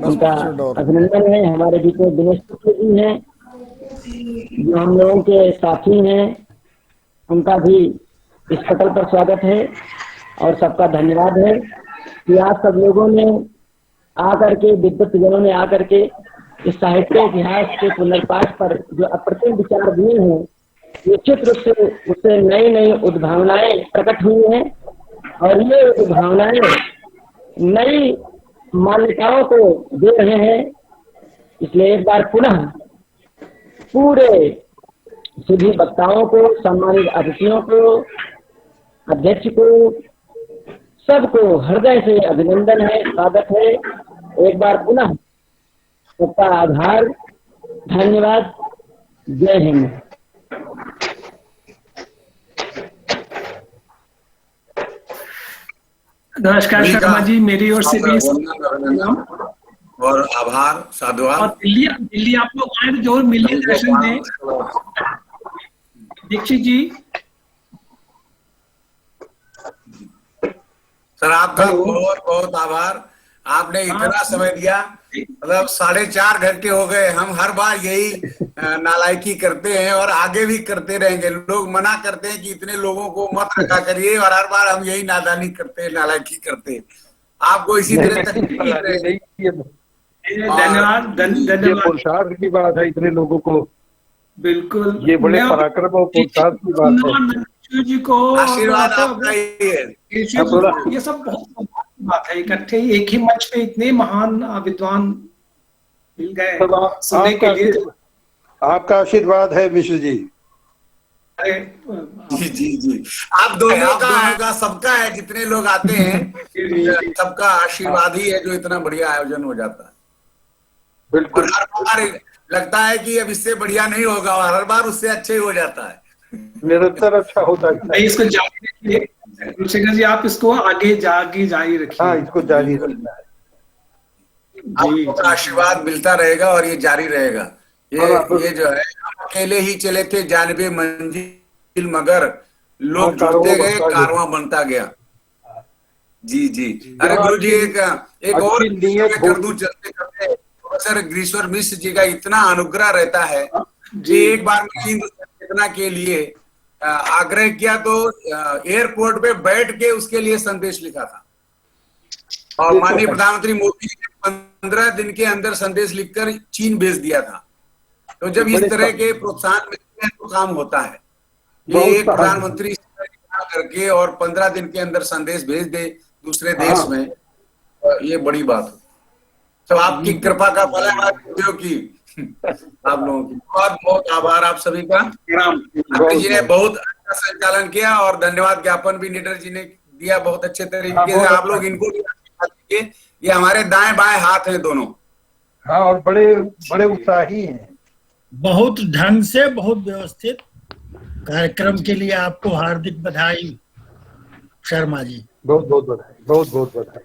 उनका अभिनंदन है। हमारे बीच में दिनेश शुक्ल जी हैं जो हम लोगों के साथी हैं, उनका भी इस पटल पर स्वागत है और सबका धन्यवाद है कि आप सब लोगों ने आकर के, विद्वत जनों ने आकर के इस साहित्य इतिहास के पुनर्पाठ पर जो अप्रतिम विचार दिए हैं, निश्चित रूप से उससे नई नई उद्भावनाएं प्रकट हुई हैं और ये उद्भावनाएं नई मान्यताओं को दे रहे हैं। इसलिए एक बार पुनः पूरे सभी वक्ताओं को, सम्मानित अतिथियों को, अध्यक्ष को, सबको हृदय से अभिनंदन है, स्वागत है। एक बार पुनः सबका आभार, धन्यवाद, जय हिंद। नमस्कार शर्मा जी, मेरी ओर से भी और आभार, साधुवाद। और दिल्ली आप लोग आए जो मिलिए दर्शन दें। दीक्षित जी, सर आपका बहुत बहुत आभार, आपने इतना समय दिया। मतलब 4.5 घंटे हो गए, हम हर बार यही नालायकी करते हैं और आगे भी करते रहेंगे। लोग मना करते हैं कि इतने लोगों को मत रखा करिए और हर बार हम यही नादानी करते हैं, नालायकी करते हैं। आपको इसी तरह धन्यवाद। पुरुषार्थ की बात है, इतने लोगों को, बिल्कुल ये बड़े पराक्रम और पुरुषार्थ की बात है। जी को आशीर्वाद आपका ही है। ये सब बहुत बात है, इकट्ठे एक ही मंच पे इतने महान विद्वान मिल गए सुनने के लिए। आपका आशीर्वाद है मिश्र जी। जी जी जी, आप दोनों का सबका है, जितने लोग आते हैं सबका आशीर्वाद ही है जो इतना बढ़िया आयोजन हो जाता है। बिल्कुल, और हर बार लगता है कि अब इससे बढ़िया नहीं होगा और हर बार उससे अच्छे ही हो जाता है। निरंतर अच्छा होता है। इसको जारी रखिए गुरशेखर जी, आप इसको आगे जारी रखिए। हाँ, इसको जारी रखना है। आपको आशीर्वाद मिलता रहेगा और ये जारी रहेगा। ये जो है, हम अकेले ही चले थे जानबे मंजिल, मगर लोग जुड़ते गए, कारवां बनता गया। जी जी। अरे गुरु जी, एक और कर दूं चलते करते, प्रोफेसर ग्रीश्वर मिश्र जी का इतना अनुग्रह रहता है कि एक बार मैं हिंदुस्तान चेतना के लिए आग्रह किया तो एयरपोर्ट पे बैठ के उसके लिए संदेश लिखा था और माननीय प्रधानमंत्री मोदी जी ने 15 दिन के अंदर संदेश लिखकर चीन भेज दिया था। तो जब इस तरह के प्रोत्साहन मिलते हैं तो काम होता है। ये एक प्रधानमंत्री करके और 15 दिन के अंदर संदेश भेज दे दूसरे देश में, ये बड़ी बात है। तो आपकी कृपा का फल है कि आप लोगों की बहुत बहुत आभार आप सभी का। जी ने बहुत अच्छा संचालन किया और धन्यवाद ज्ञापन भी निडर जी ने दिया बहुत अच्छे तरीके से। आप लोग इनको भी आशीर्वाद दीजिए, ये हमारे दाएं बाएं हाथ हैं दोनों। हाँ, और बड़े बड़े उत्साही हैं। बहुत ढंग से, बहुत व्यवस्थित कार्यक्रम के लिए आपको हार्दिक बधाई शर्मा जी। बहुत बहुत बधाई, बहुत बहुत बधाई।